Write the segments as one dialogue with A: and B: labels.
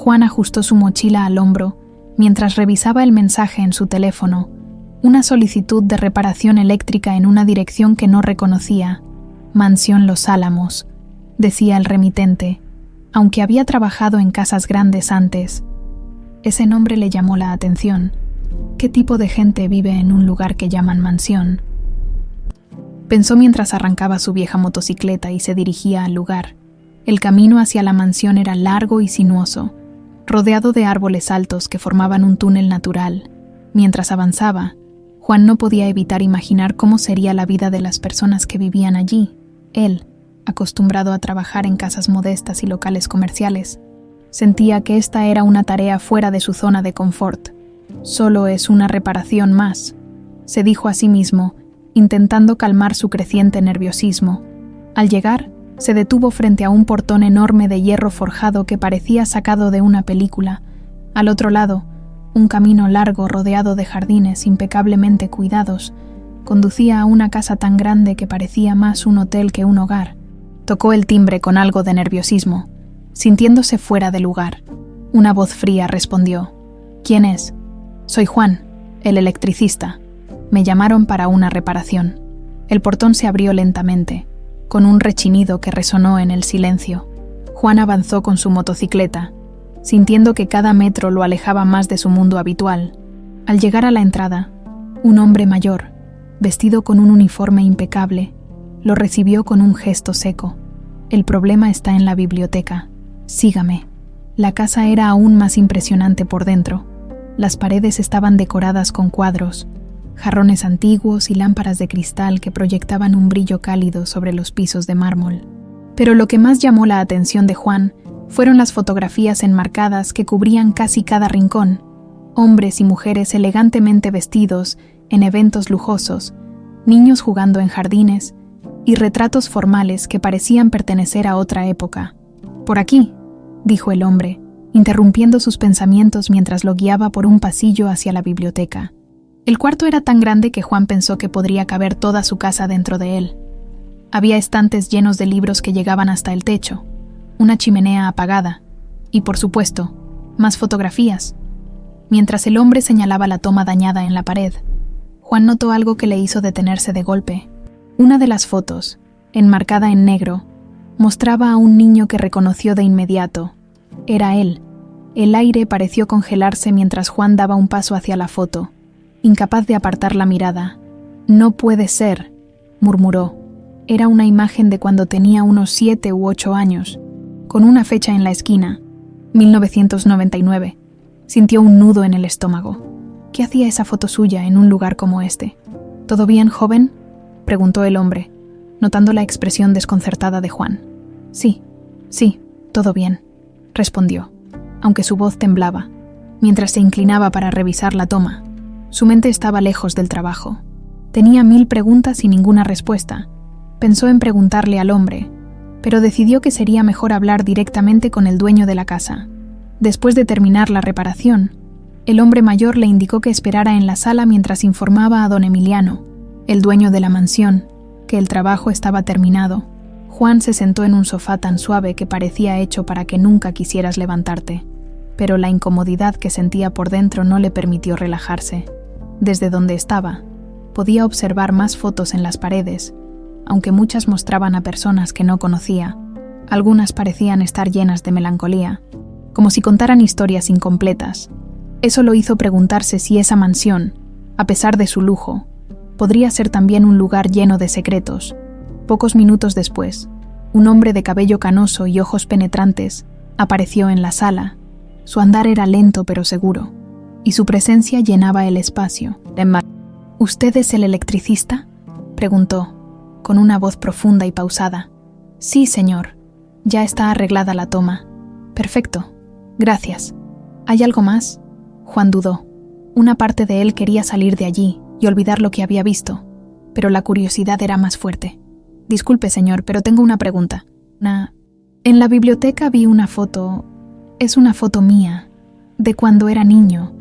A: Juan ajustó su mochila al hombro mientras revisaba el mensaje en su teléfono, una solicitud de reparación eléctrica en una dirección que no reconocía. Mansión Los Álamos, decía el remitente, aunque había trabajado en casas grandes antes. Ese nombre le llamó la atención. ¿Qué tipo de gente vive en un lugar que llaman mansión? Pensó mientras arrancaba su vieja motocicleta y se dirigía al lugar. El camino hacia la mansión era largo y sinuoso, rodeado de árboles altos que formaban un túnel natural. Mientras avanzaba, Juan no podía evitar imaginar cómo sería la vida de las personas que vivían allí. Él, acostumbrado a trabajar en casas modestas y locales comerciales, sentía que esta era una tarea fuera de su zona de confort. Solo es una reparación más, se dijo a sí mismo, intentando calmar su creciente nerviosismo. Al llegar, se detuvo frente a un portón enorme de hierro forjado que parecía sacado de una película. Al otro lado, un camino largo rodeado de jardines impecablemente cuidados conducía a una casa tan grande que parecía más un hotel que un hogar. Tocó el timbre con algo de nerviosismo, sintiéndose fuera de lugar. Una voz fría respondió: «¿Quién es?» «Soy Juan, el electricista. Me llamaron para una reparación». El portón se abrió lentamente, con un rechinido que resonó en el silencio. Juan avanzó con su motocicleta, sintiendo que cada metro lo alejaba más de su mundo habitual. Al llegar a la entrada, un hombre mayor, vestido con un uniforme impecable, lo recibió con un gesto seco. «El problema está en la biblioteca. Sígame». La casa era aún más impresionante por dentro. Las paredes estaban decoradas con cuadros, jarrones antiguos y lámparas de cristal que proyectaban un brillo cálido sobre los pisos de mármol. Pero lo que más llamó la atención de Juan fueron las fotografías enmarcadas que cubrían casi cada rincón, hombres y mujeres elegantemente vestidos en eventos lujosos, niños jugando en jardines y retratos formales que parecían pertenecer a otra época. «Por aquí», dijo el hombre, interrumpiendo sus pensamientos mientras lo guiaba por un pasillo hacia la biblioteca. El cuarto era tan grande que Juan pensó que podría caber toda su casa dentro de él. Había estantes llenos de libros que llegaban hasta el techo, una chimenea apagada y, por supuesto, más fotografías. Mientras el hombre señalaba la toma dañada en la pared, Juan notó algo que le hizo detenerse de golpe. Una de las fotos, enmarcada en negro, mostraba a un niño que reconoció de inmediato. Era él. El aire pareció congelarse mientras Juan daba un paso hacia la foto, incapaz de apartar la mirada. «No puede ser», murmuró. Era una imagen de cuando tenía unos 7 u 8 años, con una fecha en la esquina, 1999. Sintió un nudo en el estómago. ¿Qué hacía esa foto suya en un lugar como este? «¿Todo bien, joven?», preguntó el hombre, notando la expresión desconcertada de Juan. Sí, todo bien», respondió, aunque su voz temblaba, mientras se inclinaba para revisar la toma. Su mente estaba lejos del trabajo. Tenía 1000 preguntas y ninguna respuesta. Pensó en preguntarle al hombre, pero decidió que sería mejor hablar directamente con el dueño de la casa. Después de terminar la reparación, el hombre mayor le indicó que esperara en la sala mientras informaba a don Emiliano, el dueño de la mansión, que el trabajo estaba terminado. Juan se sentó en un sofá tan suave que parecía hecho para que nunca quisieras levantarte, pero la incomodidad que sentía por dentro no le permitió relajarse. Desde donde estaba, podía observar más fotos en las paredes, aunque muchas mostraban a personas que no conocía. Algunas parecían estar llenas de melancolía, como si contaran historias incompletas. Eso lo hizo preguntarse si esa mansión, a pesar de su lujo, podría ser también un lugar lleno de secretos. Pocos minutos después, un hombre de cabello canoso y ojos penetrantes apareció en la sala. Su andar era lento pero seguro, y su presencia llenaba el espacio. «¿Usted es el electricista?», preguntó, con una voz profunda y pausada. «Sí, señor. Ya está arreglada la toma». «Perfecto. Gracias. ¿Hay algo más?». Juan dudó. Una parte de él quería salir de allí y olvidar lo que había visto, pero la curiosidad era más fuerte. «Disculpe, señor, pero tengo una pregunta. En la biblioteca vi una foto. Es una foto mía, de cuando era niño.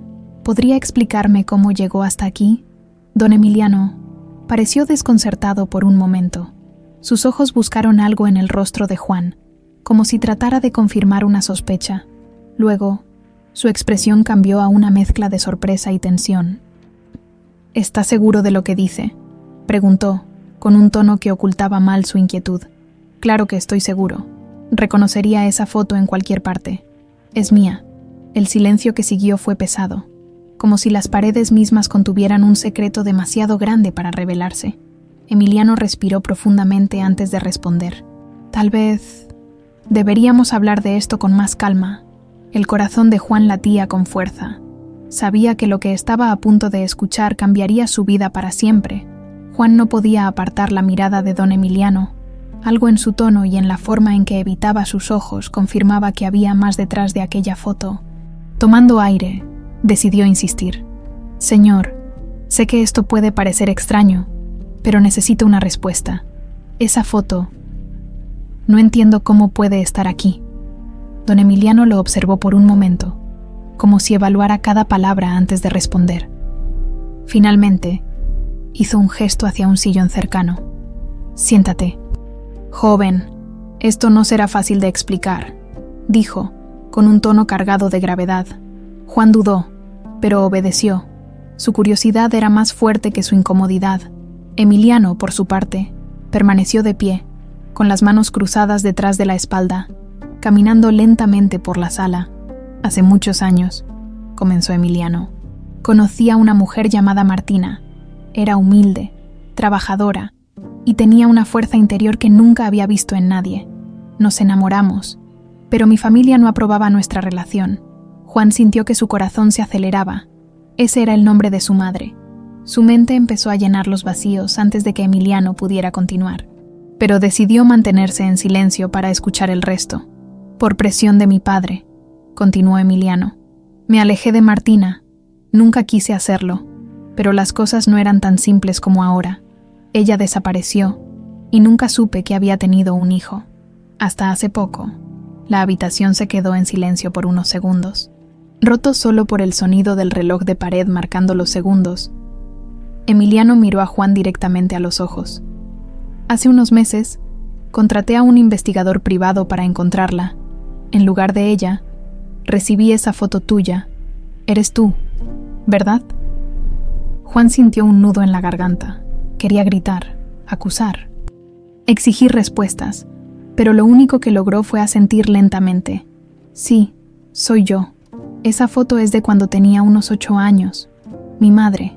A: ¿Podría explicarme cómo llegó hasta aquí?». Don Emiliano pareció desconcertado por un momento. Sus ojos buscaron algo en el rostro de Juan, como si tratara de confirmar una sospecha. Luego, su expresión cambió a una mezcla de sorpresa y tensión. «¿Está seguro de lo que dice?», preguntó, con un tono que ocultaba mal su inquietud. «Claro que estoy seguro. Reconocería esa foto en cualquier parte. Es mía». El silencio que siguió fue pesado, como si las paredes mismas contuvieran un secreto demasiado grande para revelarse. Emiliano respiró profundamente antes de responder. «Tal vez deberíamos hablar de esto con más calma». El corazón de Juan latía con fuerza. Sabía que lo que estaba a punto de escuchar cambiaría su vida para siempre. Juan no podía apartar la mirada de don Emiliano. Algo en su tono y en la forma en que evitaba sus ojos confirmaba que había más detrás de aquella foto. Tomando aire, decidió insistir. «Señor, sé que esto puede parecer extraño, pero necesito una respuesta. Esa foto, no entiendo cómo puede estar aquí». Don Emiliano lo observó por un momento, como si evaluara cada palabra antes de responder. Finalmente, hizo un gesto hacia un sillón cercano. «Siéntate». «Joven, esto no será fácil de explicar», dijo, con un tono cargado de gravedad. Juan dudó, pero obedeció. Su curiosidad era más fuerte que su incomodidad. Emiliano, por su parte, permaneció de pie, con las manos cruzadas detrás de la espalda, caminando lentamente por la sala. «Hace muchos años», comenzó Emiliano, «conocí a una mujer llamada Martina. Era humilde, trabajadora, y tenía una fuerza interior que nunca había visto en nadie. Nos enamoramos, pero mi familia no aprobaba nuestra relación». Juan sintió que su corazón se aceleraba. Ese era el nombre de su madre. Su mente empezó a llenar los vacíos antes de que Emiliano pudiera continuar, pero decidió mantenerse en silencio para escuchar el resto. «Por presión de mi padre», continuó Emiliano, «me alejé de Martina. Nunca quise hacerlo, pero las cosas no eran tan simples como ahora. Ella desapareció y nunca supe que había tenido un hijo. Hasta hace poco». La habitación se quedó en silencio por unos segundos, roto solo por el sonido del reloj de pared marcando los segundos. Emiliano miró a Juan directamente a los ojos. «Hace unos meses, contraté a un investigador privado para encontrarla. En lugar de ella, recibí esa foto tuya. Eres tú, ¿verdad?». Juan sintió un nudo en la garganta. Quería gritar, acusar, exigir respuestas, pero lo único que logró fue asentir lentamente. «Sí, soy yo. Esa foto es de cuando tenía unos 8 años. Mi madre.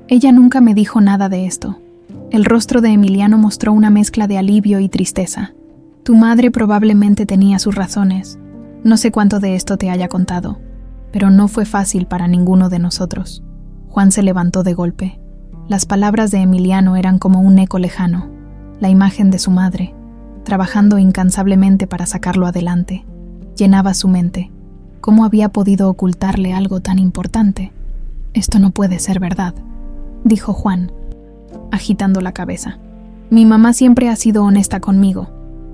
A: Ella nunca me dijo nada de esto». El rostro de Emiliano mostró una mezcla de alivio y tristeza. «Tu madre probablemente tenía sus razones. No sé cuánto de esto te haya contado, pero no fue fácil para ninguno de nosotros». Juan se levantó de golpe. Las palabras de Emiliano eran como un eco lejano. La imagen de su madre, trabajando incansablemente para sacarlo adelante, llenaba su mente. ¿Cómo había podido ocultarle algo tan importante? «Esto no puede ser verdad», dijo Juan, agitando la cabeza. «Mi mamá siempre ha sido honesta conmigo.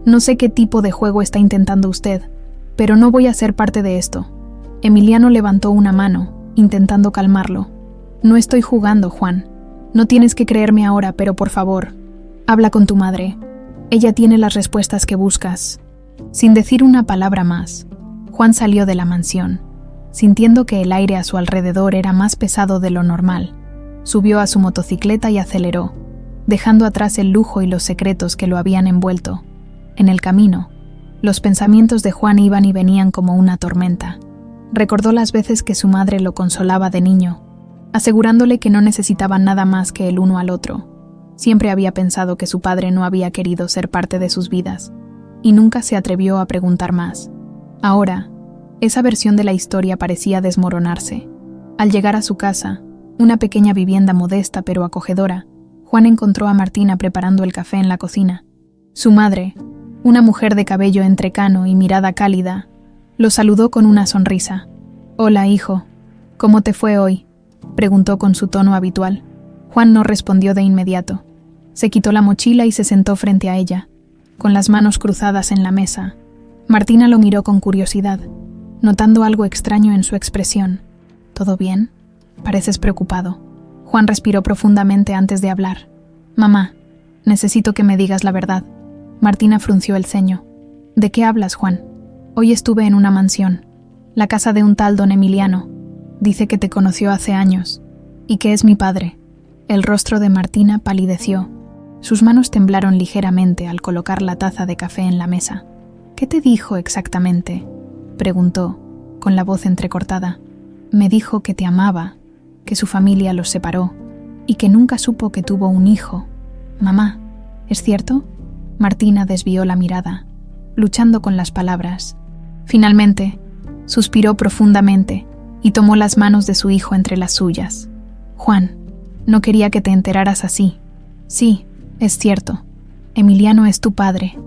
A: No sé qué tipo de juego está intentando usted, pero no voy a ser parte de esto». Emiliano levantó una mano, intentando calmarlo. «No estoy jugando, Juan. No tienes que creerme ahora, pero por favor, habla con tu madre. Ella tiene las respuestas que buscas». Sin decir una palabra más, Juan salió de la mansión, sintiendo que el aire a su alrededor era más pesado de lo normal. Subió a su motocicleta y aceleró, dejando atrás el lujo y los secretos que lo habían envuelto. En el camino, los pensamientos de Juan iban y venían como una tormenta. Recordó las veces que su madre lo consolaba de niño, asegurándole que no necesitaban nada más que el uno al otro. Siempre había pensado que su padre no había querido ser parte de sus vidas, y nunca se atrevió a preguntar más. Ahora, esa versión de la historia parecía desmoronarse. Al llegar a su casa, una pequeña vivienda modesta pero acogedora, Juan encontró a Martina preparando el café en la cocina. Su madre, una mujer de cabello entrecano y mirada cálida, lo saludó con una sonrisa. «Hola, hijo. ¿Cómo te fue hoy?», preguntó con su tono habitual. Juan no respondió de inmediato. Se quitó la mochila y se sentó frente a ella, con las manos cruzadas en la mesa. Martina lo miró con curiosidad, notando algo extraño en su expresión. «¿Todo bien? Pareces preocupado». Juan respiró profundamente antes de hablar. «Mamá, necesito que me digas la verdad». Martina frunció el ceño. «¿De qué hablas, Juan?». «Hoy estuve en una mansión. La casa de un tal don Emiliano. Dice que te conoció hace años y que es mi padre. El rostro de Martina palideció. Sus manos temblaron ligeramente al colocar la taza de café en la mesa. ¿Qué te dijo exactamente?, preguntó, con la voz entrecortada. Me dijo que te amaba, que su familia los separó y que nunca supo que tuvo un hijo. Mamá, ¿es cierto? Martina desvió la mirada, luchando con las palabras. Finalmente, suspiró profundamente y tomó las manos de su hijo entre las suyas. Juan, no quería que te enteraras así. Sí, es cierto. Emiliano es tu padre.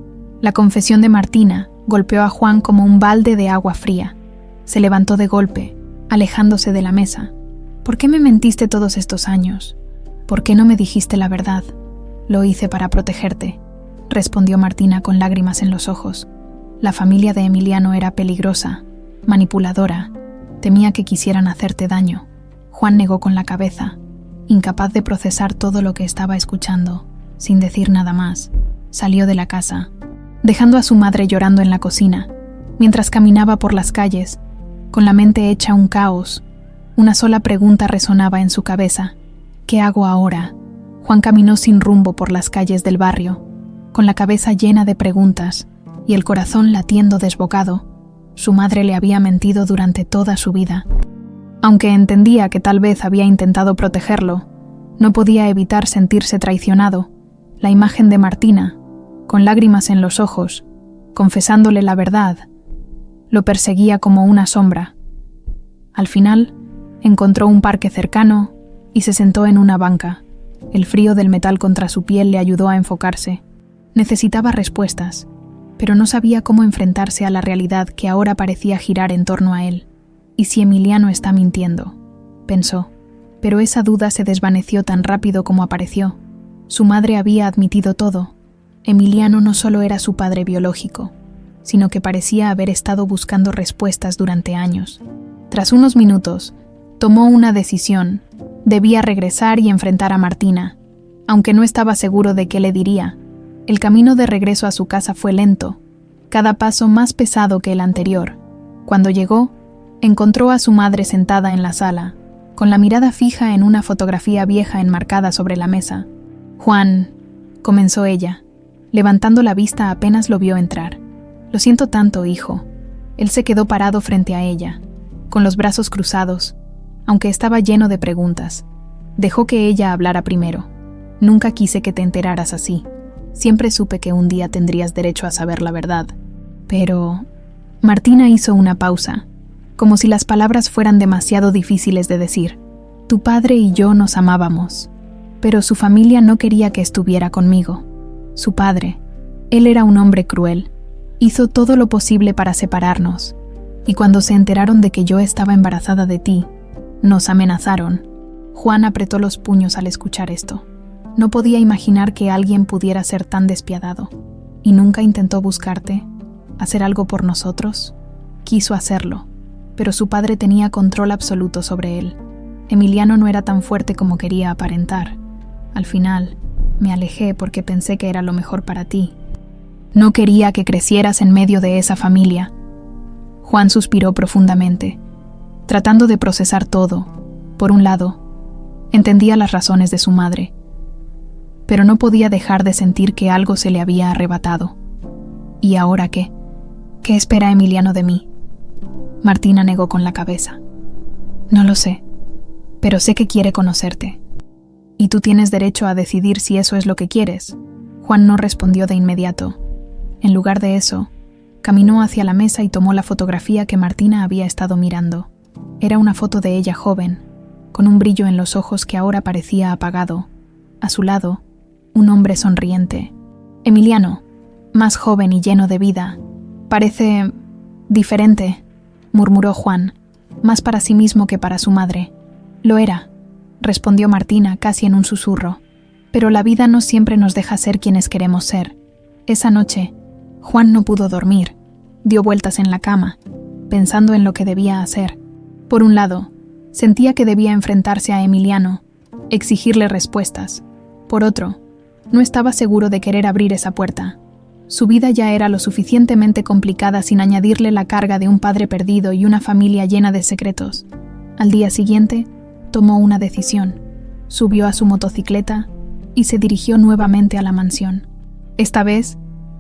A: La confesión de Martina golpeó a Juan como un balde de agua fría. Se levantó de golpe, alejándose de la mesa. ¿Por qué me mentiste todos estos años? ¿Por qué no me dijiste la verdad? Lo hice para protegerte, respondió Martina con lágrimas en los ojos. La familia de Emiliano era peligrosa, manipuladora, temía que quisieran hacerte daño. Juan negó con la cabeza, incapaz de procesar todo lo que estaba escuchando. Sin decir nada más, salió de la casa, dejando a su madre llorando en la cocina. Mientras caminaba por las calles, con la mente hecha un caos, una sola pregunta resonaba en su cabeza. ¿Qué hago ahora? Juan caminó sin rumbo por las calles del barrio, con la cabeza llena de preguntas y el corazón latiendo desbocado. Su madre le había mentido durante toda su vida. Aunque entendía que tal vez había intentado protegerlo, no podía evitar sentirse traicionado. La imagen de Martina, con lágrimas en los ojos, confesándole la verdad, lo perseguía como una sombra. Al final, encontró un parque cercano y se sentó en una banca. El frío del metal contra su piel le ayudó a enfocarse. Necesitaba respuestas, pero no sabía cómo enfrentarse a la realidad que ahora parecía girar en torno a él. ¿Y si Emiliano está mintiendo?, pensó, pero esa duda se desvaneció tan rápido como apareció. Su madre había admitido todo. Emiliano no solo era su padre biológico, sino que parecía haber estado buscando respuestas durante años. Tras unos minutos, tomó una decisión. Debía regresar y enfrentar a Martina, aunque no estaba seguro de qué le diría. El camino de regreso a su casa fue lento, cada paso más pesado que el anterior. Cuando llegó, encontró a su madre sentada en la sala, con la mirada fija en una fotografía vieja enmarcada sobre la mesa. «Juan», comenzó ella, levantando la vista apenas lo vio entrar. «Lo siento tanto, hijo». Él se quedó parado frente a ella, con los brazos cruzados, aunque estaba lleno de preguntas. Dejó que ella hablara primero. «Nunca quise que te enteraras así. Siempre supe que un día tendrías derecho a saber la verdad. Pero...». Martina hizo una pausa, como si las palabras fueran demasiado difíciles de decir. «Tu padre y yo nos amábamos, pero su familia no quería que estuviera conmigo. Su padre, él era un hombre cruel, hizo todo lo posible para separarnos, y cuando se enteraron de que yo estaba embarazada de ti, nos amenazaron». Juan apretó los puños al escuchar esto. No podía imaginar que alguien pudiera ser tan despiadado. ¿Y nunca intentó buscarte? ¿Hacer algo por nosotros? Quiso hacerlo, pero su padre tenía control absoluto sobre él. Emiliano no era tan fuerte como quería aparentar. Al final, me alejé porque pensé que era lo mejor para ti. No quería que crecieras en medio de esa familia. Juan suspiró profundamente, tratando de procesar todo. Por un lado, entendía las razones de su madre, pero no podía dejar de sentir que algo se le había arrebatado. ¿Y ahora qué? ¿Qué espera Emiliano de mí? Martina negó con la cabeza. No lo sé, pero sé que quiere conocerte. Y tú tienes derecho a decidir si eso es lo que quieres. Juan no respondió de inmediato. En lugar de eso, caminó hacia la mesa y tomó la fotografía que Martina había estado mirando. Era una foto de ella joven, con un brillo en los ojos que ahora parecía apagado. A su lado, un hombre sonriente. Emiliano, más joven y lleno de vida. Parece diferente, murmuró Juan, más para sí mismo que para su madre. Lo era, respondió Martina casi en un susurro. Pero la vida no siempre nos deja ser quienes queremos ser. Esa noche, Juan no pudo dormir. Dio vueltas en la cama, pensando en lo que debía hacer. Por un lado, sentía que debía enfrentarse a Emiliano, exigirle respuestas. Por otro, no estaba seguro de querer abrir esa puerta. Su vida ya era lo suficientemente complicada sin añadirle la carga de un padre perdido y una familia llena de secretos. Al día siguiente, tomó una decisión. Subió a su motocicleta y se dirigió nuevamente a la mansión. Esta vez,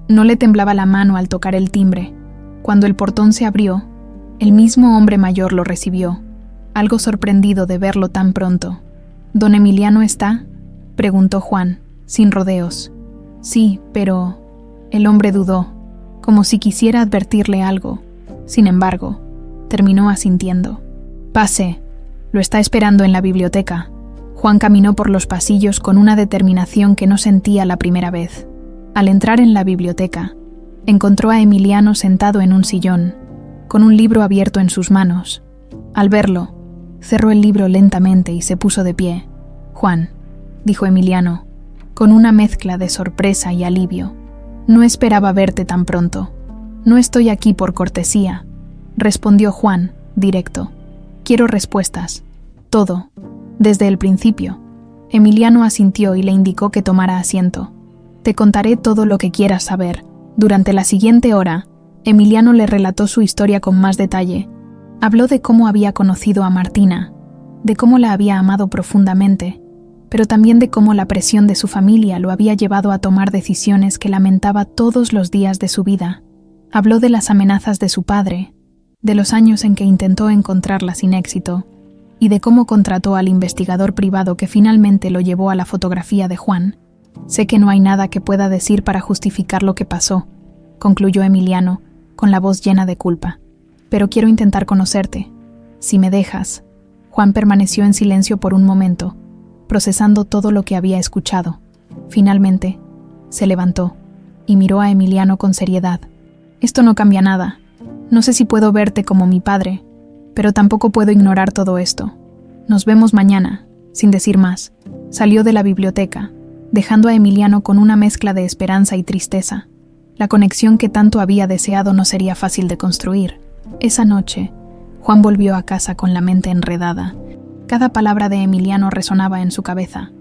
A: no le temblaba la mano al tocar el timbre. Cuando el portón se abrió, el mismo hombre mayor lo recibió, algo sorprendido de verlo tan pronto. ¿Don Emiliano está?, preguntó Juan, sin rodeos. Sí, pero... El hombre dudó, como si quisiera advertirle algo. Sin embargo, terminó asintiendo. Pase, lo está esperando en la biblioteca. Juan caminó por los pasillos con una determinación que no sentía la primera vez. Al entrar en la biblioteca, encontró a Emiliano sentado en un sillón, con un libro abierto en sus manos. Al verlo, cerró el libro lentamente y se puso de pie. «Juan», dijo Emiliano, con una mezcla de sorpresa y alivio. «No esperaba verte tan pronto». «No estoy aquí por cortesía», respondió Juan, directo. «Quiero respuestas. Todo. Desde el principio». Emiliano asintió y le indicó que tomara asiento. «Te contaré todo lo que quieras saber». Durante la siguiente hora, Emiliano le relató su historia con más detalle. Habló de cómo había conocido a Martina, de cómo la había amado profundamente, pero también de cómo la presión de su familia lo había llevado a tomar decisiones que lamentaba todos los días de su vida. Habló de las amenazas de su padre, de los años en que intentó encontrarla sin éxito, y de cómo contrató al investigador privado que finalmente lo llevó a la fotografía de Juan. «Sé que no hay nada que pueda decir para justificar lo que pasó», concluyó Emiliano, con la voz llena de culpa. «Pero quiero intentar conocerte. Si me dejas». Juan permaneció en silencio por un momento, procesando todo lo que había escuchado. Finalmente, se levantó y miró a Emiliano con seriedad. «Esto no cambia nada. No sé si puedo verte como mi padre, pero tampoco puedo ignorar todo esto. Nos vemos mañana», sin decir más. Salió de la biblioteca, dejando a Emiliano con una mezcla de esperanza y tristeza. La conexión que tanto había deseado no sería fácil de construir. Esa noche, Juan volvió a casa con la mente enredada. Cada palabra de Emiliano resonaba en su cabeza,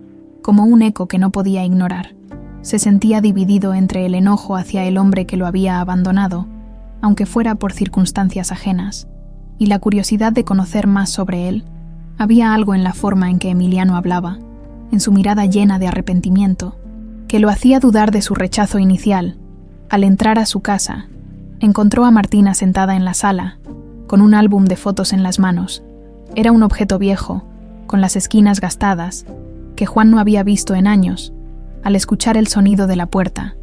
A: como un eco que no podía ignorar. Se sentía dividido entre el enojo hacia el hombre que lo había abandonado, aunque fuera por circunstancias ajenas, y la curiosidad de conocer más sobre él. Había algo en la forma en que Emiliano hablaba, en su mirada llena de arrepentimiento, que lo hacía dudar de su rechazo inicial. Al entrar a su casa, encontró a Martina sentada en la sala, con un álbum de fotos en las manos. Era un objeto viejo, con las esquinas gastadas, que Juan no había visto en años. Al escuchar el sonido de la puerta,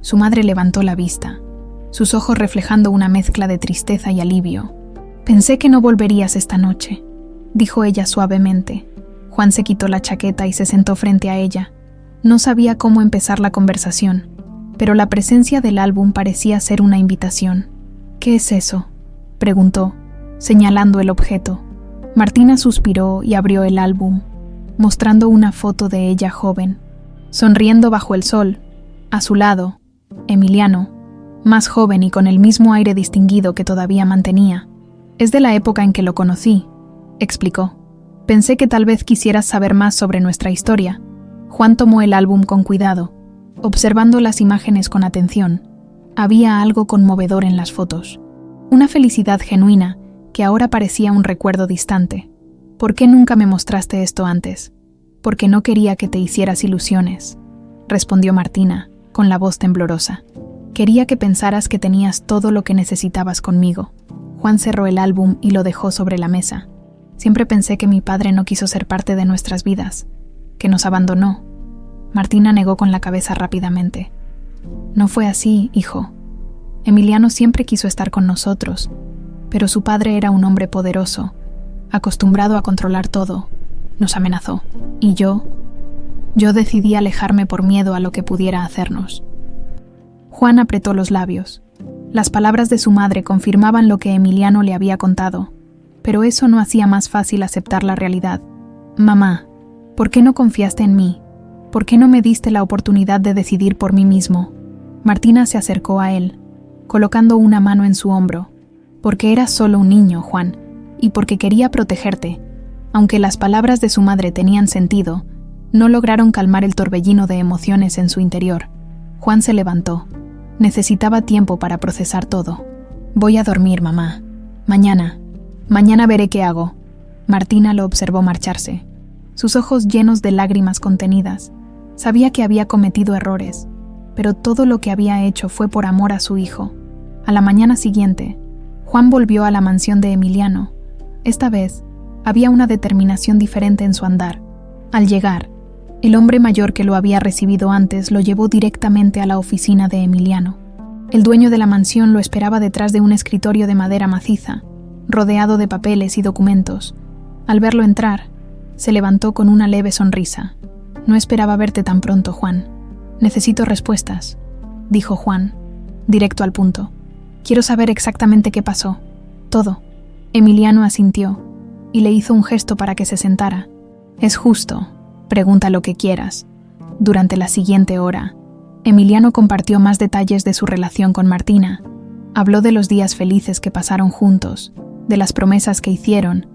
A: su madre levantó la vista, sus ojos reflejando una mezcla de tristeza y alivio. «Pensé que no volverías esta noche», dijo ella suavemente. Juan se quitó la chaqueta y se sentó frente a ella. No sabía cómo empezar la conversación, pero la presencia del álbum parecía ser una invitación. «¿Qué es eso?», preguntó, señalando el objeto. Martina suspiró y abrió el álbum, mostrando una foto de ella joven, sonriendo bajo el sol. A su lado, Emiliano, más joven y con el mismo aire distinguido que todavía mantenía. «Es de la época en que lo conocí», explicó. «Pensé que tal vez quisieras saber más sobre nuestra historia». Juan tomó el álbum con cuidado, observando las imágenes con atención. Había algo conmovedor en las fotos, una felicidad genuina que ahora parecía un recuerdo distante. «¿Por qué nunca me mostraste esto antes?» «Porque no quería que te hicieras ilusiones», respondió Martina, con la voz temblorosa. «Quería que pensaras que tenías todo lo que necesitabas conmigo». Juan cerró el álbum y lo dejó sobre la mesa. «Siempre pensé que mi padre no quiso ser parte de nuestras vidas, que nos abandonó». Martina negó con la cabeza rápidamente. «No fue así, hijo. Emiliano siempre quiso estar con nosotros, pero su padre era un hombre poderoso, acostumbrado a controlar todo. Nos amenazó, y yo decidí alejarme por miedo a lo que pudiera hacernos». Juan apretó los labios. Las palabras de su madre confirmaban lo que Emiliano le había contado, pero eso no hacía más fácil aceptar la realidad. «Mamá, ¿por qué no confiaste en mí? ¿Por qué no me diste la oportunidad de decidir por mí mismo?» Martina se acercó a él, colocando una mano en su hombro. «Porque eras solo un niño, Juan, y porque quería protegerte». Aunque las palabras de su madre tenían sentido, no lograron calmar el torbellino de emociones en su interior. Juan se levantó. Necesitaba tiempo para procesar todo. Voy a dormir, mamá. Mañana veré qué hago. Martina lo observó marcharse, sus ojos llenos de lágrimas contenidas. Sabía que había cometido errores, pero todo lo que había hecho fue por amor a su hijo. A la mañana siguiente, Juan volvió a la mansión de Emiliano. Esta vez, había una determinación diferente en su andar. Al llegar, el hombre mayor que lo había recibido antes lo llevó directamente a la oficina de Emiliano. El dueño de la mansión lo esperaba detrás de un escritorio de madera maciza, rodeado de papeles y documentos. Al verlo entrar, se levantó con una leve sonrisa. No esperaba verte tan pronto, Juan. Necesito respuestas, dijo Juan, directo al punto. Quiero saber exactamente qué pasó. Todo. Emiliano asintió y le hizo un gesto para que se sentara. Es justo. Pregunta lo que quieras. Durante la siguiente hora, Emiliano compartió más detalles de su relación con Martina. Habló de los días felices que pasaron juntos, de las promesas que hicieron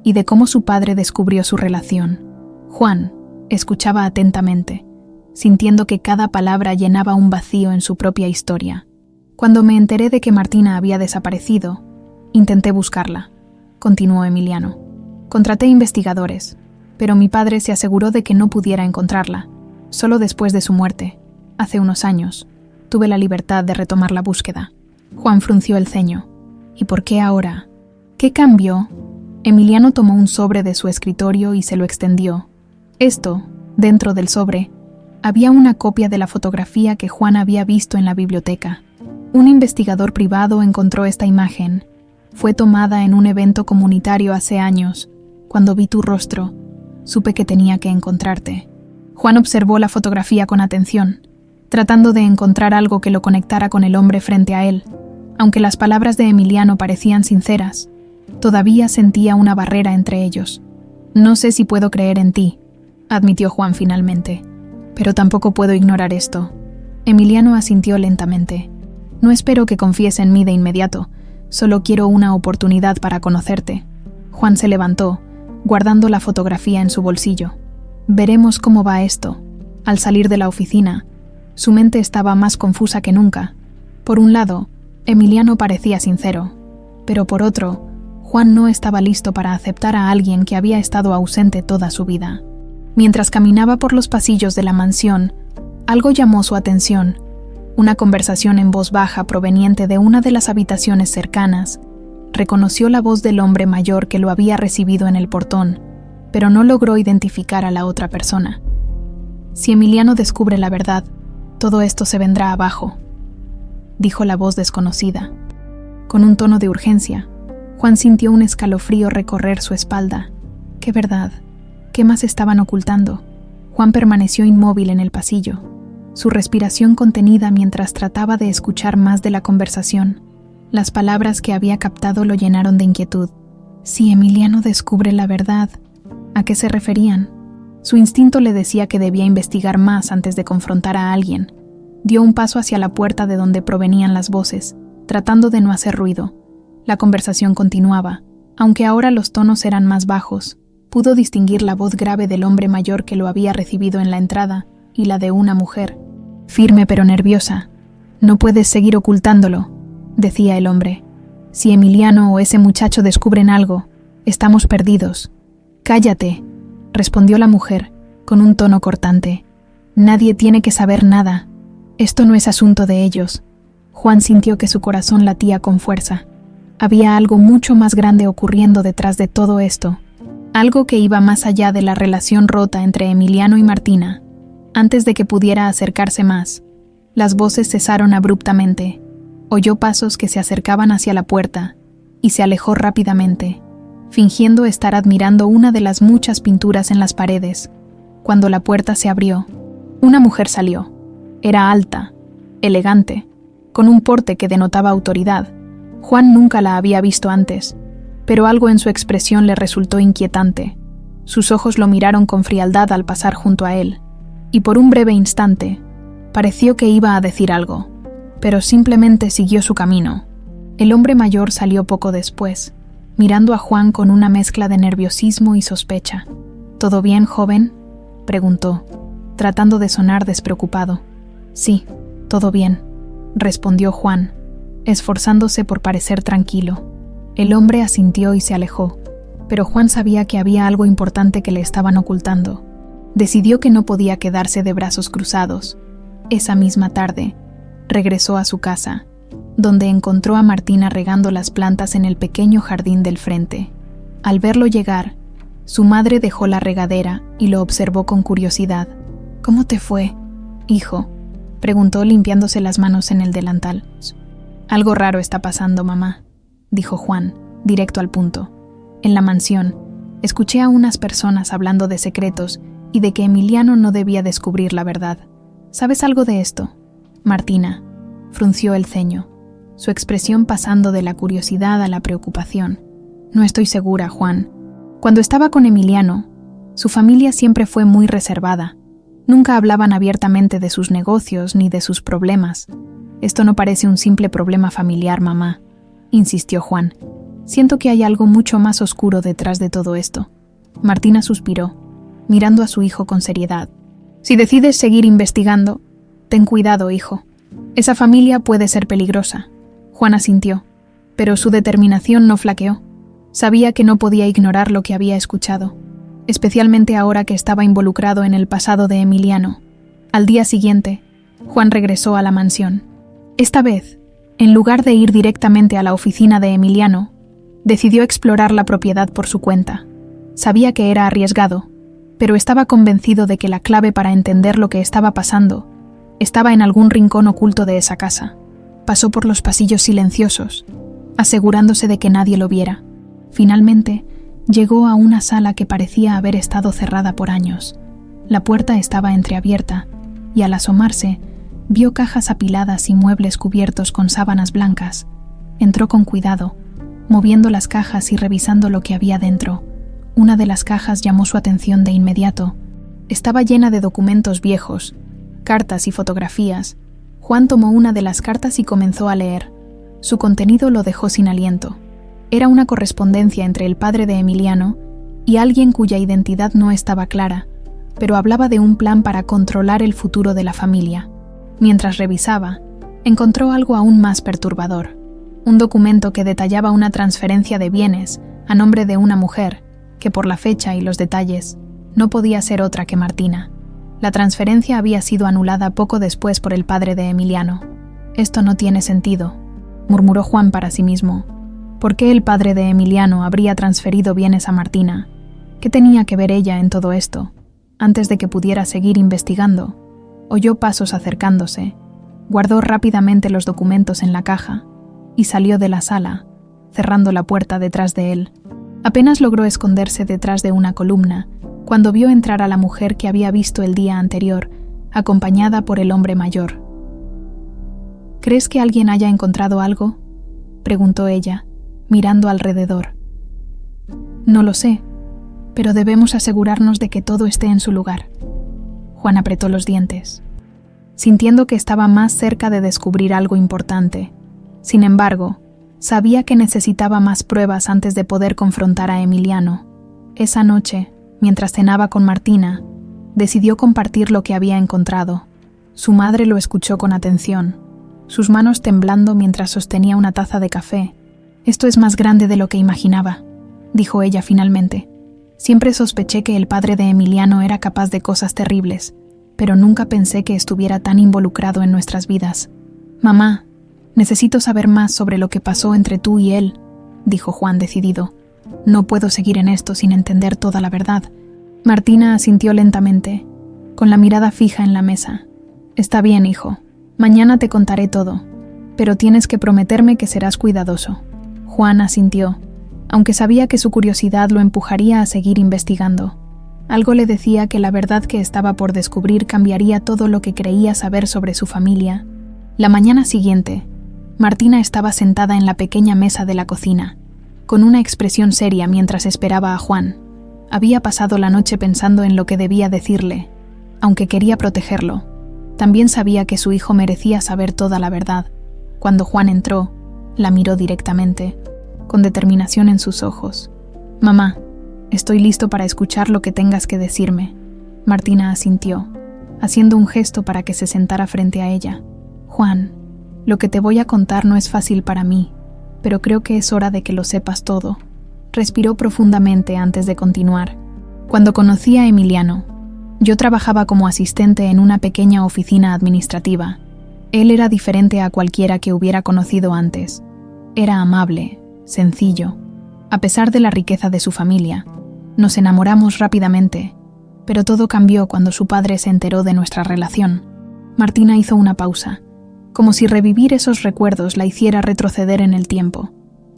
A: y de cómo su padre descubrió su relación. Juan escuchaba atentamente, sintiendo que cada palabra llenaba un vacío en su propia historia. Cuando me enteré de que Martina había desaparecido, intenté buscarla, continuó Emiliano. Contraté investigadores, pero mi padre se aseguró de que no pudiera encontrarla. Solo después de su muerte, hace unos años, tuve la libertad de retomar la búsqueda. Juan frunció el ceño. ¿Y por qué ahora? ¿Qué cambió? Emiliano tomó un sobre de su escritorio y se lo extendió. Dentro del sobre, había una copia de la fotografía que Juan había visto en la biblioteca. Un investigador privado encontró esta imagen. Fue tomada en un evento comunitario hace años. Cuando vi tu rostro, supe que tenía que encontrarte. Juan observó la fotografía con atención, tratando de encontrar algo que lo conectara con el hombre frente a él. Aunque las palabras de Emiliano parecían sinceras, todavía sentía una barrera entre ellos. No sé si puedo creer en ti, admitió Juan finalmente, pero tampoco puedo ignorar esto. Emiliano asintió lentamente. No espero que confíes en mí de inmediato, solo quiero una oportunidad para conocerte. Juan se levantó, guardando la fotografía en su bolsillo. Veremos cómo va esto. Al salir de la oficina, su mente estaba más confusa que nunca. Por un lado, Emiliano parecía sincero, pero por otro, Juan no estaba listo para aceptar a alguien que había estado ausente toda su vida. Mientras caminaba por los pasillos de la mansión, algo llamó su atención. Una conversación en voz baja proveniente de una de las habitaciones cercanas. Reconoció la voz del hombre mayor que lo había recibido en el portón, pero no logró identificar a la otra persona. Si Emiliano descubre la verdad, todo esto se vendrá abajo, dijo la voz desconocida. Con un tono de urgencia, Juan sintió un escalofrío recorrer su espalda. ¿Qué verdad? ¿Qué más estaban ocultando? Juan permaneció inmóvil en el pasillo, su respiración contenida mientras trataba de escuchar más de la conversación. Las palabras que había captado lo llenaron de inquietud. Si Emiliano descubre la verdad, ¿a qué se referían? Su instinto le decía que debía investigar más antes de confrontar a alguien. Dio un paso hacia la puerta de donde provenían las voces, tratando de no hacer ruido. La conversación continuaba, aunque ahora los tonos eran más bajos. Pudo distinguir la voz grave del hombre mayor que lo había recibido en la entrada y la de una mujer, firme pero nerviosa. «No puedes seguir ocultándolo», decía el hombre. «Si Emiliano o ese muchacho descubren algo, estamos perdidos». «Cállate», respondió la mujer, con un tono cortante. «Nadie tiene que saber nada. Esto no es asunto de ellos». Juan sintió que su corazón latía con fuerza. Había algo mucho más grande ocurriendo detrás de todo esto. Algo que iba más allá de la relación rota entre Emiliano y Martina. Antes de que pudiera acercarse más, las voces cesaron abruptamente. Oyó pasos que se acercaban hacia la puerta y se alejó rápidamente, fingiendo estar admirando una de las muchas pinturas en las paredes. Cuando la puerta se abrió, una mujer salió. Era alta, elegante, con un porte que denotaba autoridad. Juan nunca la había visto antes, pero algo en su expresión le resultó inquietante. Sus ojos lo miraron con frialdad al pasar junto a él, y por un breve instante, pareció que iba a decir algo, pero simplemente siguió su camino. El hombre mayor salió poco después, mirando a Juan con una mezcla de nerviosismo y sospecha. «¿Todo bien, joven?», preguntó, tratando de sonar despreocupado. «Sí, todo bien», respondió Juan, esforzándose por parecer tranquilo. El hombre asintió y se alejó, pero Juan sabía que había algo importante que le estaban ocultando. Decidió que no podía quedarse de brazos cruzados. Esa misma tarde, regresó a su casa, donde encontró a Martina regando las plantas en el pequeño jardín del frente. Al verlo llegar, su madre dejó la regadera y lo observó con curiosidad. «¿Cómo te fue, hijo?», preguntó limpiándose las manos en el delantal. «Algo raro está pasando, mamá», dijo Juan, directo al punto. «En la mansión, escuché a unas personas hablando de secretos y de que Emiliano no debía descubrir la verdad. ¿Sabes algo de esto?». Martina frunció el ceño, su expresión pasando de la curiosidad a la preocupación. «No estoy segura, Juan. Cuando estaba con Emiliano, su familia siempre fue muy reservada. Nunca hablaban abiertamente de sus negocios ni de sus problemas. Esto no parece un simple problema familiar, mamá», insistió Juan. «Siento que hay algo mucho más oscuro detrás de todo esto». Martina suspiró, mirando a su hijo con seriedad. «Si decides seguir investigando, ten cuidado, hijo. Esa familia puede ser peligrosa». Juan asintió, pero su determinación no flaqueó. Sabía que no podía ignorar lo que había escuchado, especialmente ahora que estaba involucrado en el pasado de Emiliano. Al día siguiente, Juan regresó a la mansión. Esta vez, en lugar de ir directamente a la oficina de Emiliano, decidió explorar la propiedad por su cuenta. Sabía que era arriesgado, pero estaba convencido de que la clave para entender lo que estaba pasando estaba en algún rincón oculto de esa casa. Pasó por los pasillos silenciosos, asegurándose de que nadie lo viera. Finalmente, llegó a una sala que parecía haber estado cerrada por años. La puerta estaba entreabierta, y al asomarse, vio cajas apiladas y muebles cubiertos con sábanas blancas. Entró con cuidado, moviendo las cajas y revisando lo que había dentro. Una de las cajas llamó su atención de inmediato. Estaba llena de documentos viejos, cartas y fotografías. Juan tomó una de las cartas y comenzó a leer. Su contenido lo dejó sin aliento. Era una correspondencia entre el padre de Emiliano y alguien cuya identidad no estaba clara, pero hablaba de un plan para controlar el futuro de la familia. Mientras revisaba, encontró algo aún más perturbador. Un documento que detallaba una transferencia de bienes a nombre de una mujer, que por la fecha y los detalles, no podía ser otra que Martina. La transferencia había sido anulada poco después por el padre de Emiliano. «Esto no tiene sentido», murmuró Juan para sí mismo. ¿Por qué el padre de Emiliano habría transferido bienes a Martina? ¿Qué tenía que ver ella en todo esto? Antes de que pudiera seguir investigando, oyó pasos acercándose, guardó rápidamente los documentos en la caja y salió de la sala, cerrando la puerta detrás de él. Apenas logró esconderse detrás de una columna cuando vio entrar a la mujer que había visto el día anterior, acompañada por el hombre mayor. «¿Crees que alguien haya encontrado algo?», preguntó ella, mirando alrededor. «No lo sé, pero debemos asegurarnos de que todo esté en su lugar». Juan apretó los dientes, sintiendo que estaba más cerca de descubrir algo importante. Sin embargo, sabía que necesitaba más pruebas antes de poder confrontar a Emiliano. Esa noche, mientras cenaba con Martina, decidió compartir lo que había encontrado. Su madre lo escuchó con atención, sus manos temblando mientras sostenía una taza de café. «Esto es más grande de lo que imaginaba», dijo ella finalmente. «Siempre sospeché que el padre de Emiliano era capaz de cosas terribles, pero nunca pensé que estuviera tan involucrado en nuestras vidas. Mamá, necesito saber más sobre lo que pasó entre tú y él», dijo Juan decidido. «No puedo seguir en esto sin entender toda la verdad». Martina asintió lentamente, con la mirada fija en la mesa. «Está bien, hijo. Mañana te contaré todo, pero tienes que prometerme que serás cuidadoso». Juan asintió, aunque sabía que su curiosidad lo empujaría a seguir investigando. Algo le decía que la verdad que estaba por descubrir cambiaría todo lo que creía saber sobre su familia. La mañana siguiente, Martina estaba sentada en la pequeña mesa de la cocina, con una expresión seria mientras esperaba a Juan. Había pasado la noche pensando en lo que debía decirle. Aunque quería protegerlo, también sabía que su hijo merecía saber toda la verdad. Cuando Juan entró, la miró directamente, con determinación en sus ojos. «Mamá, estoy listo para escuchar lo que tengas que decirme». Martina asintió, haciendo un gesto para que se sentara frente a ella. «Juan, Lo que te voy a contar no es fácil para mí, pero creo que es hora de que lo sepas todo. Respiró profundamente antes de continuar. Cuando conocí a Emiliano, yo trabajaba como asistente en una pequeña oficina administrativa. Él era diferente a cualquiera que hubiera conocido antes. Era amable, sencillo. A pesar de la riqueza de su familia, nos enamoramos rápidamente, pero todo cambió cuando su padre se enteró de nuestra relación. Martina hizo una pausa, como si revivir esos recuerdos la hiciera retroceder en el tiempo.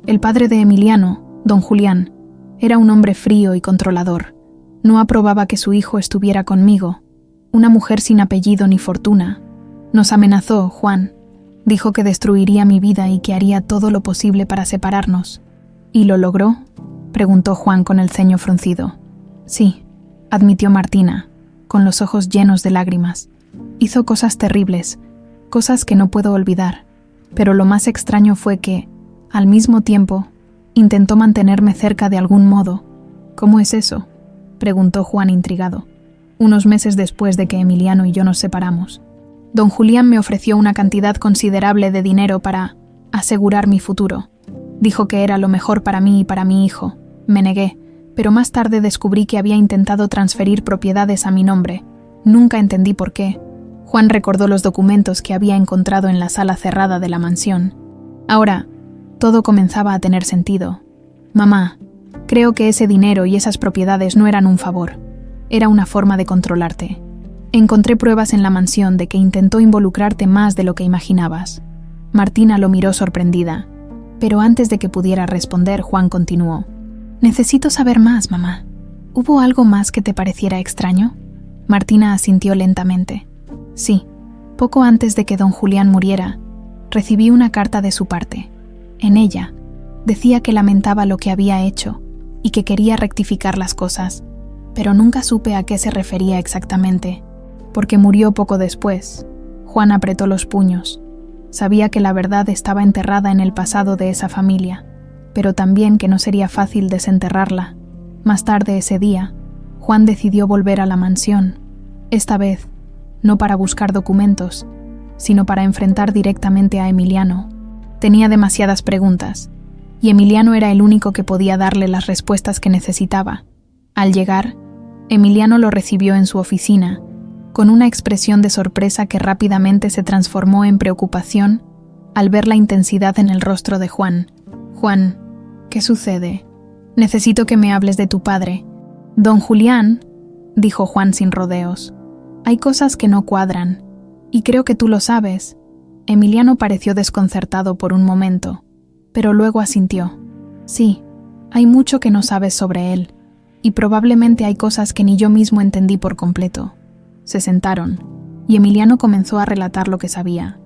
A: El padre de Emiliano, don Julián, era un hombre frío y controlador. No aprobaba que su hijo estuviera conmigo, una mujer sin apellido ni fortuna. Nos amenazó, Juan. Dijo que destruiría mi vida y que haría todo lo posible para separarnos. ¿Y lo logró?, preguntó Juan con el ceño fruncido. Sí, admitió Martina, con los ojos llenos de lágrimas. Hizo cosas terribles, cosas que no puedo olvidar, pero lo más extraño fue que, al mismo tiempo, intentó mantenerme cerca de algún modo. ¿Cómo es eso?, preguntó Juan intrigado, unos meses después de que Emiliano y yo nos separamos. Don Julián me ofreció una cantidad considerable de dinero para asegurar mi futuro. Dijo que era lo mejor para mí y para mi hijo. Me negué, pero más tarde descubrí que había intentado transferir propiedades a mi nombre. Nunca entendí por qué. Juan recordó los documentos que había encontrado en la sala cerrada de la mansión. Ahora, todo comenzaba a tener sentido. Mamá, creo que ese dinero y esas propiedades no eran un favor. Era una forma de controlarte. Encontré pruebas en la mansión de que intentó involucrarte más de lo que imaginabas. Martina lo miró sorprendida, pero antes de que pudiera responder, Juan continuó. Necesito saber más, mamá. ¿Hubo algo más que te pareciera extraño? Martina asintió lentamente. Sí, poco antes de que don Julián muriera, recibí una carta de su parte. En ella, decía que lamentaba lo que había hecho y que quería rectificar las cosas, pero nunca supe a qué se refería exactamente. Porque murió poco después. Juan apretó los puños. Sabía que la verdad estaba enterrada en el pasado de esa familia, pero también que no sería fácil desenterrarla. Más tarde ese día, Juan decidió volver a la mansión. Esta vez, no para buscar documentos, sino para enfrentar directamente a Emiliano. Tenía demasiadas preguntas, y Emiliano era el único que podía darle las respuestas que necesitaba. Al llegar, Emiliano lo recibió en su oficina, con una expresión de sorpresa que rápidamente se transformó en preocupación al ver la intensidad en el rostro de Juan. Juan, ¿qué sucede? Necesito que me hables de tu padre. Don Julián, dijo Juan sin rodeos. Hay cosas que no cuadran, y creo que tú lo sabes. Emiliano pareció desconcertado por un momento, pero luego asintió. Sí, hay mucho que no sabes sobre él, y probablemente hay cosas que ni yo mismo entendí por completo. Se sentaron, y Emiliano comenzó a relatar lo que sabía.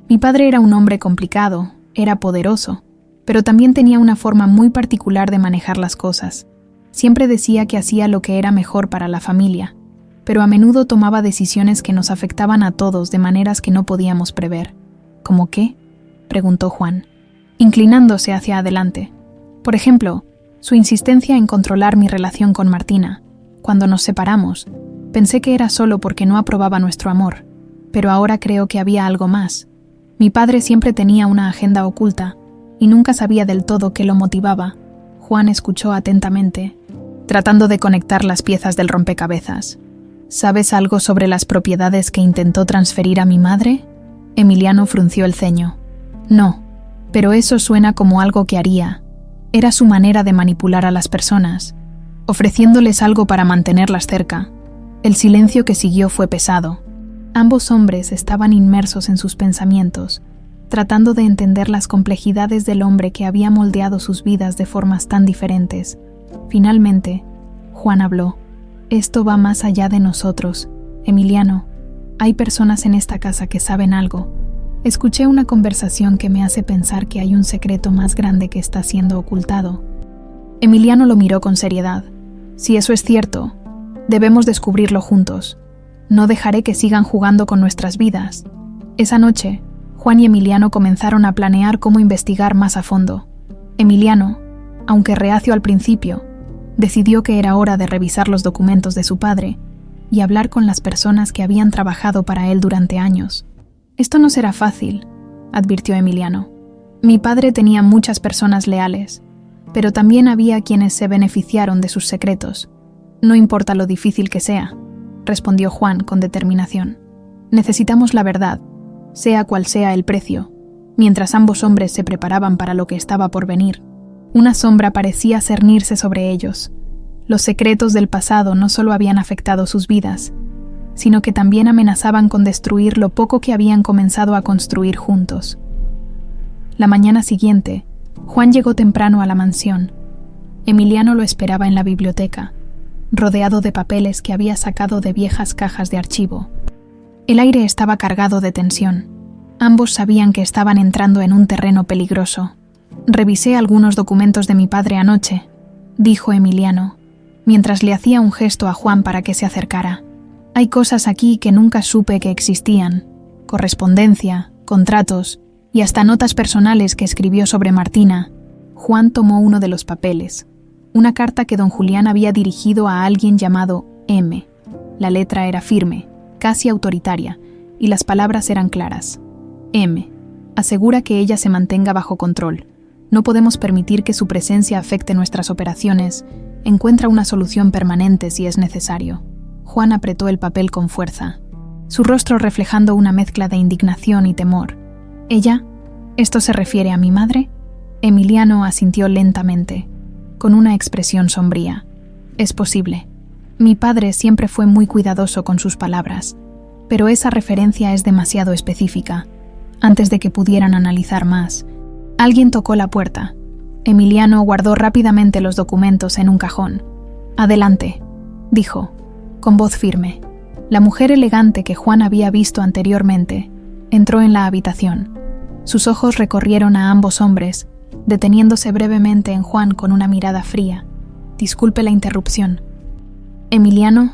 A: Mi padre era un hombre complicado, era poderoso, pero también tenía una forma muy particular de manejar las cosas. Siempre decía que hacía lo que era mejor para la familia, pero a menudo tomaba decisiones que nos afectaban a todos de maneras que no podíamos prever. ¿Cómo qué?, preguntó Juan, inclinándose hacia adelante. Por ejemplo, su insistencia en controlar mi relación con Martina. Cuando nos separamos, pensé que era solo porque no aprobaba nuestro amor, pero ahora creo que había algo más. Mi padre siempre tenía una agenda oculta y nunca sabía del todo qué lo motivaba. Juan escuchó atentamente, tratando de conectar las piezas del rompecabezas. ¿Sabes algo sobre las propiedades que intentó transferir a mi madre? Emiliano frunció el ceño. No, pero eso suena como algo que haría. Era su manera de manipular a las personas, ofreciéndoles algo para mantenerlas cerca. El silencio que siguió fue pesado. Ambos hombres estaban inmersos en sus pensamientos, tratando de entender las complejidades del hombre que había moldeado sus vidas de formas tan diferentes. Finalmente, Juan habló. Esto va más allá de nosotros, Emiliano. Hay personas en esta casa que saben algo. Escuché una conversación que me hace pensar que hay un secreto más grande que está siendo ocultado. Emiliano lo miró con seriedad. Si eso es cierto, debemos descubrirlo juntos. No dejaré que sigan jugando con nuestras vidas. Esa noche, Juan y Emiliano comenzaron a planear cómo investigar más a fondo. Emiliano, aunque reacio al principio, decidió que era hora de revisar los documentos de su padre y hablar con las personas que habían trabajado para él durante años. Esto no será fácil, advirtió Emiliano. Mi padre tenía muchas personas leales, pero también había quienes se beneficiaron de sus secretos. No importa lo difícil que sea, respondió Juan con determinación. Necesitamos la verdad, sea cual sea el precio. Mientras ambos hombres se preparaban para lo que estaba por venir, una sombra parecía cernirse sobre ellos. Los secretos del pasado no solo habían afectado sus vidas, sino que también amenazaban con destruir lo poco que habían comenzado a construir juntos. La mañana siguiente, Juan llegó temprano a la mansión. Emiliano lo esperaba en la biblioteca, rodeado de papeles que había sacado de viejas cajas de archivo. El aire estaba cargado de tensión. Ambos sabían que estaban entrando en un terreno peligroso. Revisé algunos documentos de mi padre anoche, dijo Emiliano, mientras le hacía un gesto a Juan para que se acercara. Hay cosas aquí que nunca supe que existían: correspondencia, contratos y hasta notas personales que escribió sobre Martina. Juan tomó uno de los papeles, una carta que don Julián había dirigido a alguien llamado M. La letra era firme, casi autoritaria, y las palabras eran claras. M. Asegura que ella se mantenga bajo control. No podemos permitir que su presencia afecte nuestras operaciones. Encuentra una solución permanente si es necesario. Juan apretó el papel con fuerza, su rostro reflejando una mezcla de indignación y temor. ¿Ella? ¿Esto se refiere a mi madre? Emiliano asintió lentamente, con una expresión sombría. Es posible. Mi padre siempre fue muy cuidadoso con sus palabras, pero esa referencia es demasiado específica. Antes de que pudieran analizar más, alguien tocó la puerta. Emiliano guardó rápidamente los documentos en un cajón. Adelante, dijo, con voz firme. La mujer elegante que Juan había visto anteriormente entró en la habitación. Sus ojos recorrieron a ambos hombres, deteniéndose brevemente en Juan con una mirada fría. Disculpe la interrupción. Emiliano,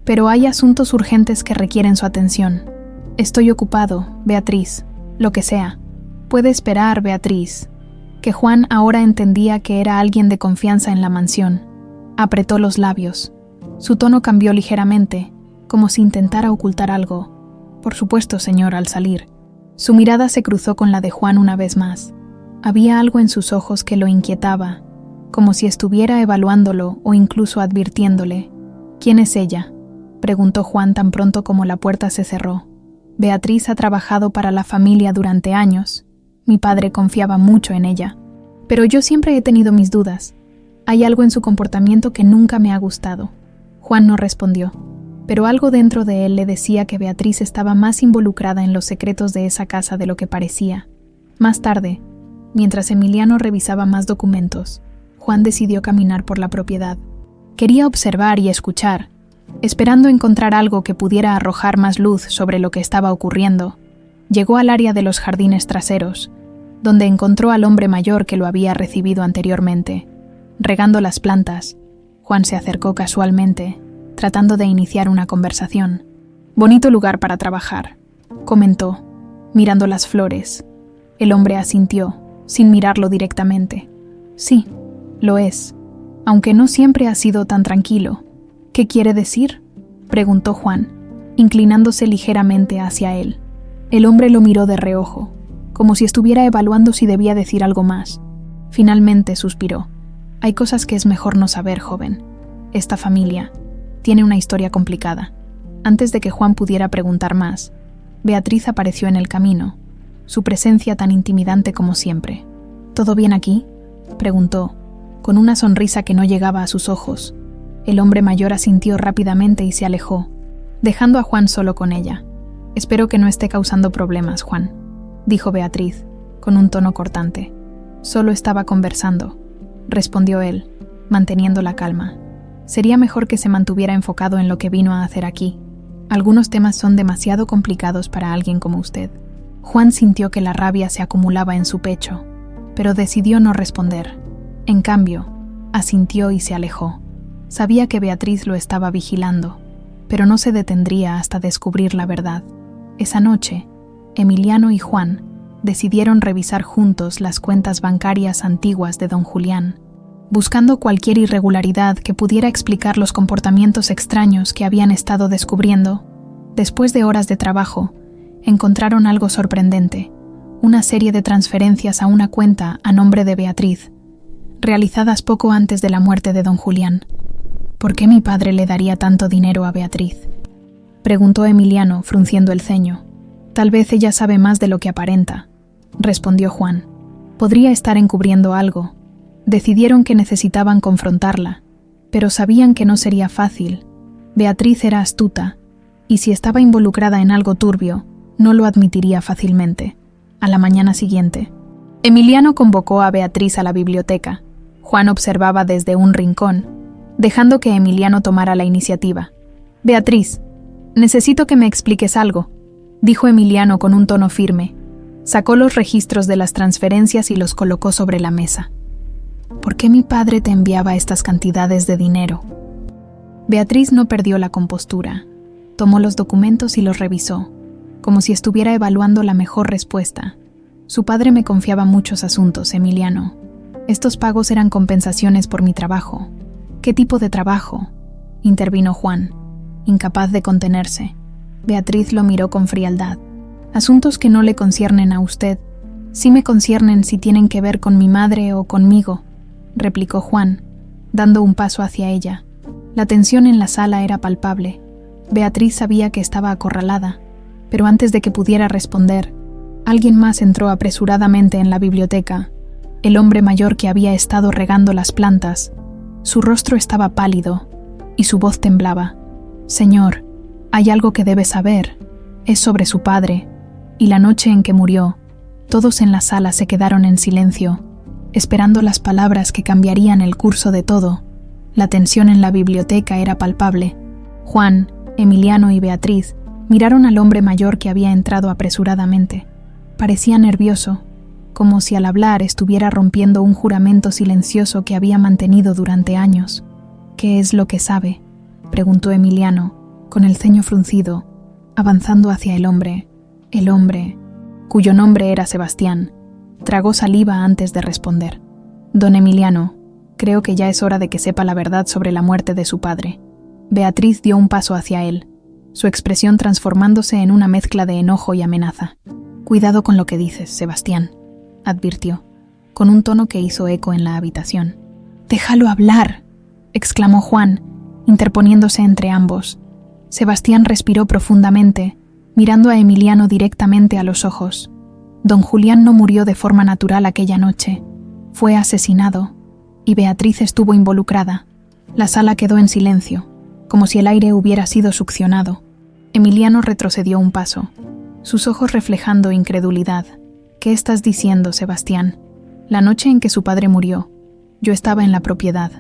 A: pero hay asuntos urgentes que requieren su atención. Estoy ocupado, Beatriz. Lo que sea. Puede esperar, Beatriz. Que Juan ahora entendía que era alguien de confianza en la mansión. Apretó los labios. Su tono cambió ligeramente, como si intentara ocultar algo. Por supuesto, señor, al salir. Su mirada se cruzó con la de Juan una vez más. Había algo en sus ojos que lo inquietaba, como si estuviera evaluándolo o incluso advirtiéndole. ¿Quién es ella?, preguntó Juan tan pronto como la puerta se cerró. Beatriz ha trabajado para la familia durante años. Mi padre confiaba mucho en ella. Pero yo siempre he tenido mis dudas. Hay algo en su comportamiento que nunca me ha gustado. Juan no respondió, pero algo dentro de él le decía que Beatriz estaba más involucrada en los secretos de esa casa de lo que parecía. Más tarde, mientras Emiliano revisaba más documentos, Juan decidió caminar por la propiedad. Quería observar y escuchar, esperando encontrar algo que pudiera arrojar más luz sobre lo que estaba ocurriendo. Llegó al área de los jardines traseros, donde encontró al hombre mayor que lo había recibido anteriormente. Regando las plantas, Juan se acercó casualmente, tratando de iniciar una conversación. «Bonito lugar para trabajar», comentó, mirando las flores. El hombre asintió, sin mirarlo directamente. «Sí, lo es, aunque no siempre ha sido tan tranquilo». «¿Qué quiere decir?», preguntó Juan, inclinándose ligeramente hacia él. El hombre lo miró de reojo, como si estuviera evaluando si debía decir algo más. Finalmente suspiró. «Hay cosas que es mejor no saber, joven. Esta familia tiene una historia complicada». Antes de que Juan pudiera preguntar más, Beatriz apareció en el camino, su presencia tan intimidante como siempre. «¿Todo bien aquí?», preguntó, con una sonrisa que no llegaba a sus ojos. El hombre mayor asintió rápidamente y se alejó, dejando a Juan solo con ella. «Espero que no esté causando problemas, Juan», dijo Beatriz, con un tono cortante. «Solo estaba conversando», respondió él, manteniendo la calma. «Sería mejor que se mantuviera enfocado en lo que vino a hacer aquí. Algunos temas son demasiado complicados para alguien como usted». Juan sintió que la rabia se acumulaba en su pecho, pero decidió no responder. En cambio, asintió y se alejó. Sabía que Beatriz lo estaba vigilando, pero no se detendría hasta descubrir la verdad. Esa noche, Emiliano y Juan decidieron revisar juntos las cuentas bancarias antiguas de don Julián, buscando cualquier irregularidad que pudiera explicar los comportamientos extraños que habían estado descubriendo. Después de horas de trabajo, encontraron algo sorprendente, una serie de transferencias a una cuenta a nombre de Beatriz, realizadas poco antes de la muerte de don Julián. ¿Por qué mi padre le daría tanto dinero a Beatriz?, preguntó Emiliano, frunciendo el ceño. Tal vez ella sabe más de lo que aparenta, respondió Juan. Podría estar encubriendo algo. Decidieron que necesitaban confrontarla, pero sabían que no sería fácil. Beatriz era astuta, y si estaba involucrada en algo turbio, no lo admitiría fácilmente. A la mañana siguiente, Emiliano convocó a Beatriz a la biblioteca. Juan observaba desde un rincón, dejando que Emiliano tomara la iniciativa. «Beatriz, necesito que me expliques algo», dijo Emiliano con un tono firme. Sacó los registros de las transferencias y los colocó sobre la mesa. «¿Por qué mi padre te enviaba estas cantidades de dinero?». Beatriz no perdió la compostura. Tomó los documentos y los revisó, como si estuviera evaluando la mejor respuesta. «Su padre me confiaba muchos asuntos, Emiliano. Estos pagos eran compensaciones por mi trabajo». «¿Qué tipo de trabajo?», intervino Juan, incapaz de contenerse. Beatriz lo miró con frialdad. «Asuntos que no le conciernen a usted, sí me conciernen si tienen que ver con mi madre o conmigo», replicó Juan, dando un paso hacia ella. La tensión en la sala era palpable. Beatriz sabía que estaba acorralada, pero antes de que pudiera responder, alguien más entró apresuradamente en la biblioteca, el hombre mayor que había estado regando las plantas. Su rostro estaba pálido y su voz temblaba. «Señor, hay algo que debe saber. Es sobre su padre». Y la noche en que murió, todos en la sala se quedaron en silencio, esperando las palabras que cambiarían el curso de todo. La tensión en la biblioteca era palpable. Juan, Emiliano y Beatriz miraron al hombre mayor que había entrado apresuradamente. Parecía nervioso, como si al hablar estuviera rompiendo un juramento silencioso que había mantenido durante años. «¿Qué es lo que sabe?», preguntó Emiliano, con el ceño fruncido, avanzando hacia el hombre, cuyo nombre era Sebastián. Tragó saliva antes de responder. «Don Emiliano, creo que ya es hora de que sepa la verdad sobre la muerte de su padre». Beatriz dio un paso hacia él, su expresión transformándose en una mezcla de enojo y amenaza. «Cuidado con lo que dices, Sebastián», advirtió, con un tono que hizo eco en la habitación. «Déjalo hablar», exclamó Juan, interponiéndose entre ambos. Sebastián respiró profundamente, mirando a Emiliano directamente a los ojos. Don Julián no murió de forma natural aquella noche. Fue asesinado, y Beatriz estuvo involucrada. La sala quedó en silencio, como si el aire hubiera sido succionado. Emiliano retrocedió un paso, sus ojos reflejando incredulidad. «¿Qué estás diciendo, Sebastián? La noche en que su padre murió, yo estaba en la propiedad.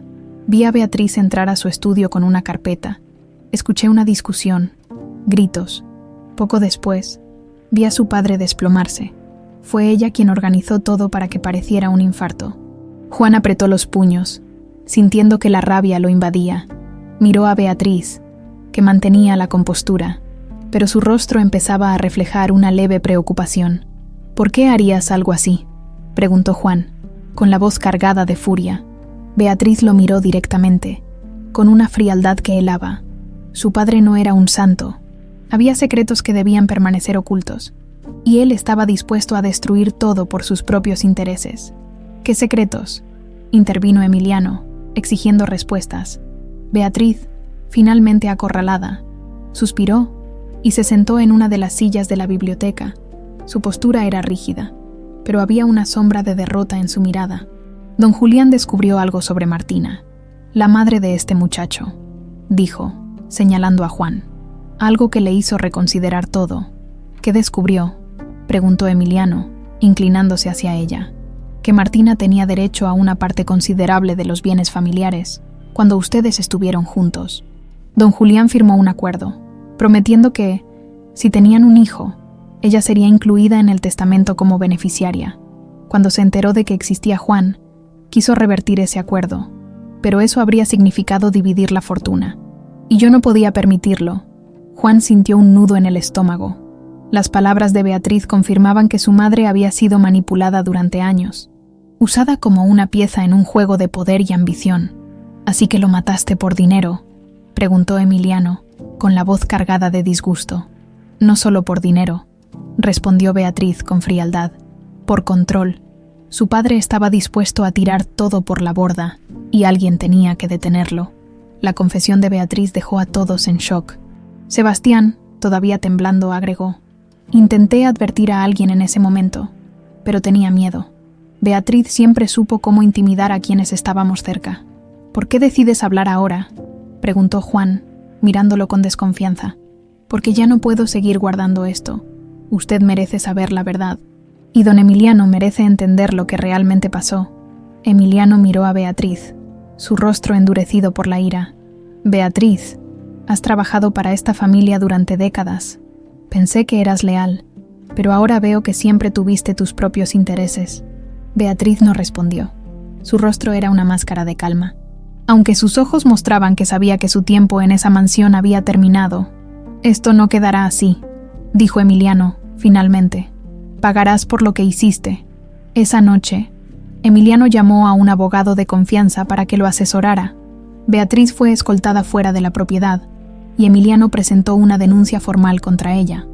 A: Vi a Beatriz entrar a su estudio con una carpeta. Escuché una discusión, gritos. Poco después, vi a su padre desplomarse. Fue ella quien organizó todo para que pareciera un infarto». Juan apretó los puños, sintiendo que la rabia lo invadía. Miró a Beatriz, que mantenía la compostura, pero su rostro empezaba a reflejar una leve preocupación. «¿Por qué harías algo así?», preguntó Juan, con la voz cargada de furia. Beatriz lo miró directamente, con una frialdad que helaba. Su padre no era un santo. Había secretos que debían permanecer ocultos, y él estaba dispuesto a destruir todo por sus propios intereses. «¿Qué secretos?», intervino Emiliano, exigiendo respuestas. Beatriz, finalmente acorralada, suspiró y se sentó en una de las sillas de la biblioteca. Su postura era rígida, pero había una sombra de derrota en su mirada. Don Julián descubrió algo sobre Martina, la madre de este muchacho, dijo, señalando a Juan. Algo que le hizo reconsiderar todo. «¿Qué descubrió?», preguntó Emiliano, inclinándose hacia ella. «Que Martina tenía derecho a una parte considerable de los bienes familiares cuando ustedes estuvieron juntos». Don Julián firmó un acuerdo, prometiendo que, si tenían un hijo, ella sería incluida en el testamento como beneficiaria. Cuando se enteró de que existía Juan, quiso revertir ese acuerdo, pero eso habría significado dividir la fortuna. Y yo no podía permitirlo. Juan sintió un nudo en el estómago. Las palabras de Beatriz confirmaban que su madre había sido manipulada durante años, usada como una pieza en un juego de poder y ambición. «¿Así que lo mataste por dinero?», preguntó Emiliano, con la voz cargada de disgusto. «No solo por dinero», respondió Beatriz con frialdad. Por control. Su padre estaba dispuesto a tirar todo por la borda, y alguien tenía que detenerlo. La confesión de Beatriz dejó a todos en shock. Sebastián, todavía temblando, agregó: «Intenté advertir a alguien en ese momento, pero tenía miedo. Beatriz siempre supo cómo intimidar a quienes estábamos cerca». «¿Por qué decides hablar ahora?», preguntó Juan, mirándolo con desconfianza. «Porque ya no puedo seguir guardando esto. Usted merece saber la verdad. Y don Emiliano merece entender lo que realmente pasó». Emiliano miró a Beatriz, su rostro endurecido por la ira. «Beatriz, has trabajado para esta familia durante décadas. Pensé que eras leal, pero ahora veo que siempre tuviste tus propios intereses». Beatriz no respondió. Su rostro era una máscara de calma. Aunque sus ojos mostraban que sabía que su tiempo en esa mansión había terminado. «Esto no quedará así», dijo Emiliano, finalmente. «Pagarás por lo que hiciste». Esa noche, Emiliano llamó a un abogado de confianza para que lo asesorara. Beatriz fue escoltada fuera de la propiedad, y Emiliano presentó una denuncia formal contra ella.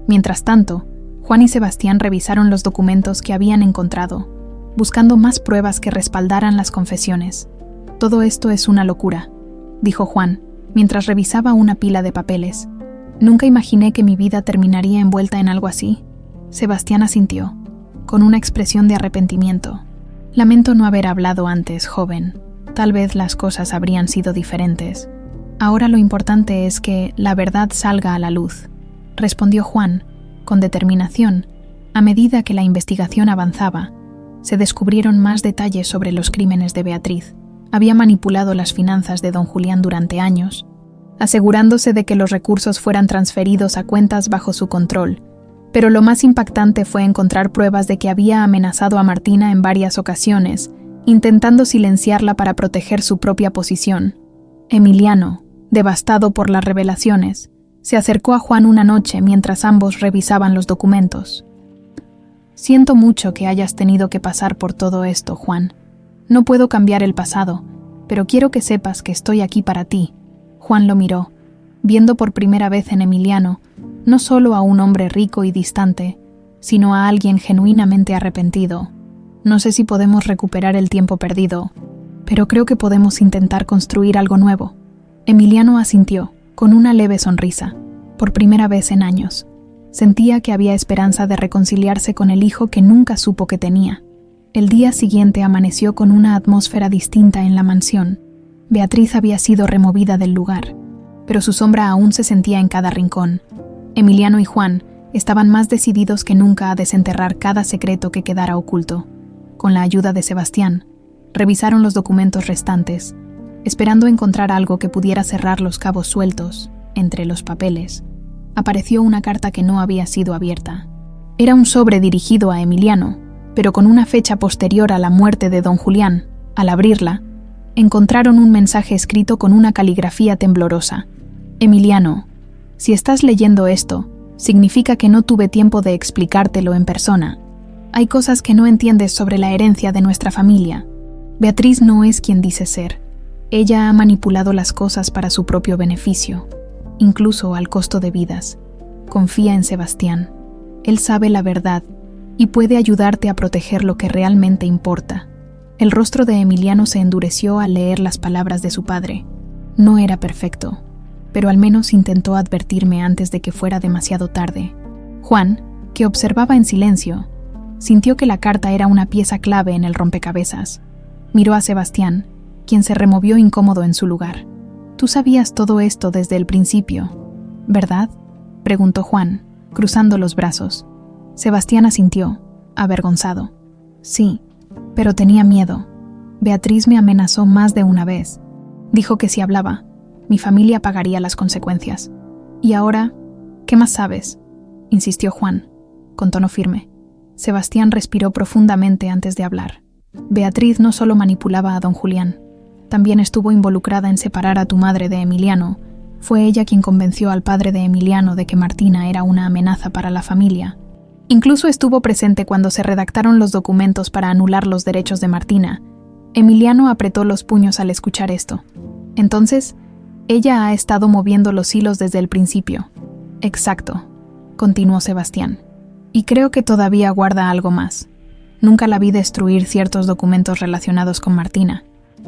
A: Mientras tanto, Juan y Sebastián revisaron los documentos que habían encontrado, buscando más pruebas que respaldaran las confesiones. «Todo esto es una locura», dijo Juan, mientras revisaba una pila de papeles. «Nunca imaginé que mi vida terminaría envuelta en algo así». Sebastián asintió, con una expresión de arrepentimiento. «Lamento no haber hablado antes, joven. Tal vez las cosas habrían sido diferentes. Ahora lo importante es que la verdad salga a la luz», respondió Juan, con determinación. A medida que la investigación avanzaba, se descubrieron más detalles sobre los crímenes de Beatriz. Había manipulado las finanzas de don Julián durante años, asegurándose de que los recursos fueran transferidos a cuentas bajo su control. Pero lo más impactante fue encontrar pruebas de que había amenazado a Martina en varias ocasiones, intentando silenciarla para proteger su propia posición. Emiliano, devastado por las revelaciones, se acercó a Juan una noche mientras ambos revisaban los documentos. «Siento mucho que hayas tenido que pasar por todo esto, Juan. No puedo cambiar el pasado, pero quiero que sepas que estoy aquí para ti». Juan lo miró, viendo por primera vez en Emiliano no solo a un hombre rico y distante, sino a alguien genuinamente arrepentido. «No sé si podemos recuperar el tiempo perdido, pero creo que podemos intentar construir algo nuevo». Emiliano asintió, con una leve sonrisa. Por primera vez en años, sentía que había esperanza de reconciliarse con el hijo que nunca supo que tenía. El día siguiente amaneció con una atmósfera distinta en la mansión. Beatriz había sido removida del lugar, pero su sombra aún se sentía en cada rincón. Emiliano y Juan estaban más decididos que nunca a desenterrar cada secreto que quedara oculto. Con la ayuda de Sebastián, revisaron los documentos restantes, esperando encontrar algo que pudiera cerrar los cabos sueltos. Entre los papeles, apareció una carta que no había sido abierta. Era un sobre dirigido a Emiliano, pero con una fecha posterior a la muerte de don Julián. Al abrirla, encontraron un mensaje escrito con una caligrafía temblorosa. «Emiliano, si estás leyendo esto, significa que no tuve tiempo de explicártelo en persona. Hay cosas que no entiendes sobre la herencia de nuestra familia. Beatriz no es quien dice ser. Ella ha manipulado las cosas para su propio beneficio, incluso al costo de vidas. Confía en Sebastián. Él sabe la verdad y puede ayudarte a proteger lo que realmente importa». El rostro de Emiliano se endureció al leer las palabras de su padre. No era perfecto, pero al menos intentó advertirme antes de que fuera demasiado tarde. Juan, que observaba en silencio, sintió que la carta era una pieza clave en el rompecabezas. Miró a Sebastián, quien se removió incómodo en su lugar. «Tú sabías todo esto desde el principio, ¿verdad?», preguntó Juan, cruzando los brazos. Sebastián asintió, avergonzado. «Sí, pero tenía miedo. Beatriz me amenazó más de una vez. Dijo que si hablaba, mi familia pagaría las consecuencias. Y ahora, ¿qué más sabes?», insistió Juan, con tono firme. Sebastián respiró profundamente antes de hablar. «Beatriz no solo manipulaba a don Julián, también estuvo involucrada en separar a tu madre de Emiliano. Fue ella quien convenció al padre de Emiliano de que Martina era una amenaza para la familia. Incluso estuvo presente cuando se redactaron los documentos para anular los derechos de Martina». Emiliano apretó los puños al escuchar esto. «Entonces, ella ha estado moviendo los hilos desde el principio». «Exacto», continuó Sebastián. «Y creo que todavía guarda algo más». Nunca la vi destruir ciertos documentos relacionados con Martina.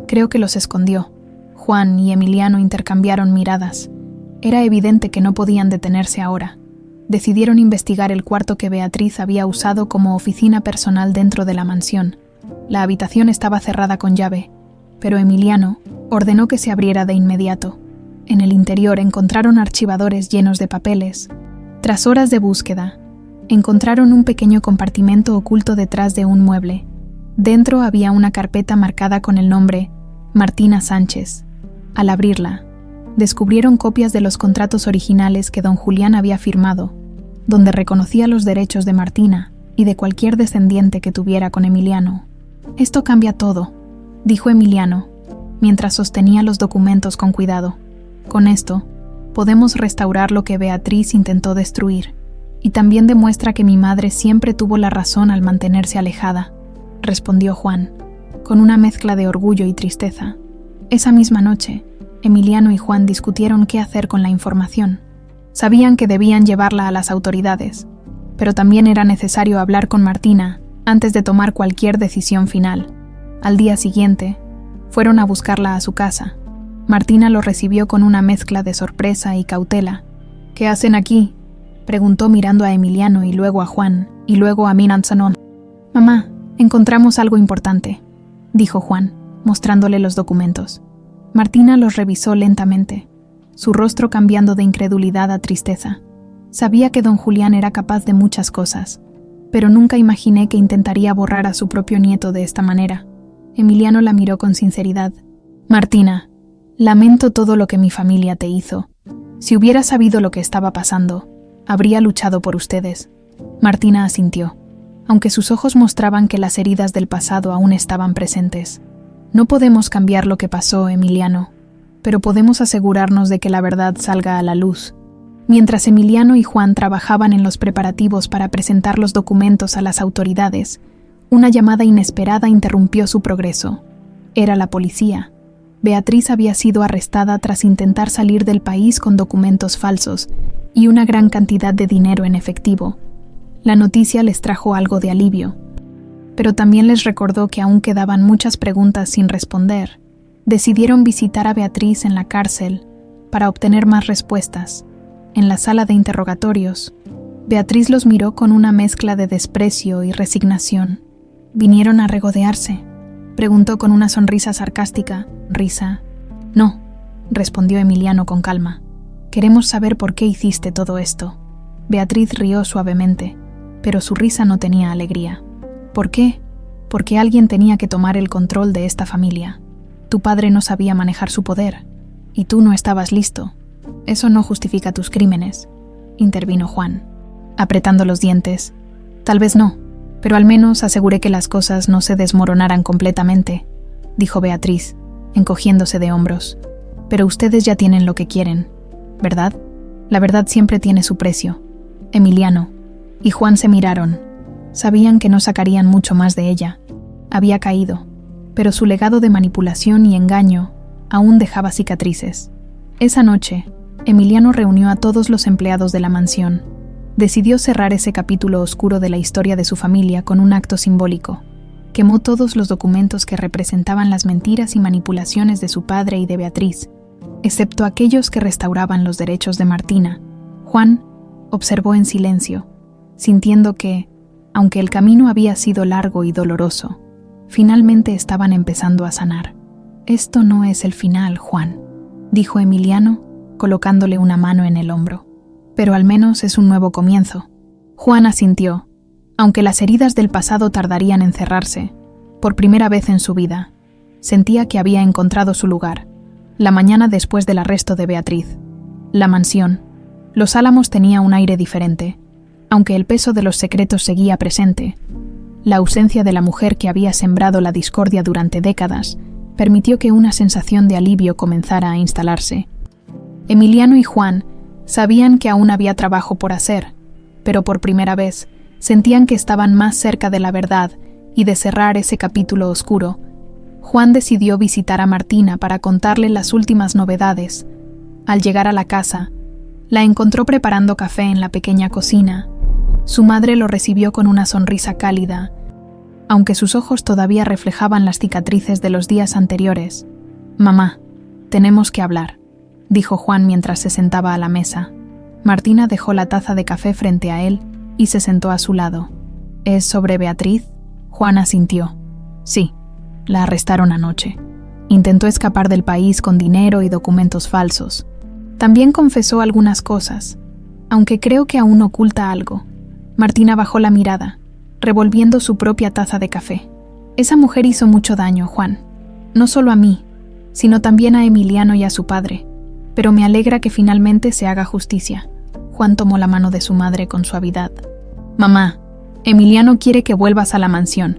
A: Creo que los escondió. Juan y Emiliano intercambiaron miradas. Era evidente que no podían detenerse ahora. Decidieron investigar el cuarto que Beatriz había usado como oficina personal dentro de la mansión. La habitación estaba cerrada con llave, pero Emiliano ordenó que se abriera de inmediato. En el interior encontraron archivadores llenos de papeles. Tras horas de búsqueda, encontraron un pequeño compartimento oculto detrás de un mueble. Dentro había una carpeta marcada con el nombre Martina Sánchez. Al abrirla, descubrieron copias de los contratos originales que don Julián había firmado, donde reconocía los derechos de Martina y de cualquier descendiente que tuviera con Emiliano. «Esto cambia todo», dijo Emiliano, mientras sostenía los documentos con cuidado. «Con esto, podemos restaurar lo que Beatriz intentó destruir, y también demuestra que mi madre siempre tuvo la razón al mantenerse alejada», respondió Juan, con una mezcla de orgullo y tristeza. Esa misma noche, Emiliano y Juan discutieron qué hacer con la información. Sabían que debían llevarla a las autoridades, pero también era necesario hablar con Martina antes de tomar cualquier decisión final. Al día siguiente, fueron a buscarla a su casa. Martina lo recibió con una mezcla de sorpresa y cautela. «¿Qué hacen aquí?», preguntó mirando a Emiliano y luego a Juan, y luego a Minanzanon. «Mamá, encontramos algo importante», dijo Juan, mostrándole los documentos. Martina los revisó lentamente, su rostro cambiando de incredulidad a tristeza. Sabía que don Julián era capaz de muchas cosas, pero nunca imaginé que intentaría borrar a su propio nieto de esta manera. Emiliano la miró con sinceridad. «Martina, lamento todo lo que mi familia te hizo. Si hubiera sabido lo que estaba pasando, habría luchado por ustedes». Martina asintió, aunque sus ojos mostraban que las heridas del pasado aún estaban presentes. «No podemos cambiar lo que pasó, Emiliano, pero podemos asegurarnos de que la verdad salga a la luz». Mientras Emiliano y Juan trabajaban en los preparativos para presentar los documentos a las autoridades, una llamada inesperada interrumpió su progreso. Era la policía. Beatriz había sido arrestada tras intentar salir del país con documentos falsos y una gran cantidad de dinero en efectivo. La noticia les trajo algo de alivio, pero también les recordó que aún quedaban muchas preguntas sin responder. Decidieron visitar a Beatriz en la cárcel para obtener más respuestas. En la sala de interrogatorios, Beatriz los miró con una mezcla de desprecio y resignación. «¿Vinieron a regodearse?», preguntó con una sonrisa sarcástica. «Risa». «No», respondió Emiliano con calma. «Queremos saber por qué hiciste todo esto». Beatriz rió suavemente, pero su risa no tenía alegría. «¿Por qué? Porque alguien tenía que tomar el control de esta familia. Tu padre no sabía manejar su poder, y tú no estabas listo. Eso no justifica tus crímenes», intervino Juan, apretando los dientes. «Tal vez no, pero al menos aseguré que las cosas no se desmoronaran completamente», dijo Beatriz, encogiéndose de hombros. «Pero ustedes ya tienen lo que quieren, ¿verdad? La verdad siempre tiene su precio». Emiliano y Juan se miraron. Sabían que no sacarían mucho más de ella. Había caído, pero su legado de manipulación y engaño aún dejaba cicatrices. Esa noche, Emiliano reunió a todos los empleados de la mansión. Decidió cerrar ese capítulo oscuro de la historia de su familia con un acto simbólico. Quemó todos los documentos que representaban las mentiras y manipulaciones de su padre y de Beatriz, excepto aquellos que restauraban los derechos de Martina. Juan observó en silencio, sintiendo que, aunque el camino había sido largo y doloroso, finalmente estaban empezando a sanar. «Esto no es el final, Juan», dijo Emiliano, colocándole una mano en el hombro. «Pero al menos es un nuevo comienzo». Juan asintió, aunque las heridas del pasado tardarían en cerrarse. Por primera vez en su vida, sentía que había encontrado su lugar. La mañana después del arresto de Beatriz, la mansión, Los Álamos tenía un aire diferente, aunque el peso de los secretos seguía presente. La ausencia de la mujer que había sembrado la discordia durante décadas permitió que una sensación de alivio comenzara a instalarse. Emiliano y Juan sabían que aún había trabajo por hacer, pero por primera vez sentían que estaban más cerca de la verdad y de cerrar ese capítulo oscuro. Juan decidió visitar a Martina para contarle las últimas novedades. Al llegar a la casa, la encontró preparando café en la pequeña cocina. Su madre lo recibió con una sonrisa cálida. aunque sus ojos todavía reflejaban las cicatrices de los días anteriores. «Mamá, tenemos que hablar», dijo Juan mientras se sentaba a la mesa. Martina dejó la taza de café frente a él y se sentó a su lado. «¿Es sobre Beatriz?» Juan asintió. «Sí, la arrestaron anoche. Intentó escapar del país con dinero y documentos falsos. También confesó algunas cosas, aunque creo que aún oculta algo». Martina bajó la mirada, revolviendo su propia taza de café. «Esa mujer hizo mucho daño, Juan. No solo a mí, sino también a Emiliano y a su padre. Pero me alegra que finalmente se haga justicia». Juan tomó la mano de su madre con suavidad. «Mamá, Emiliano quiere que vuelvas a la mansión.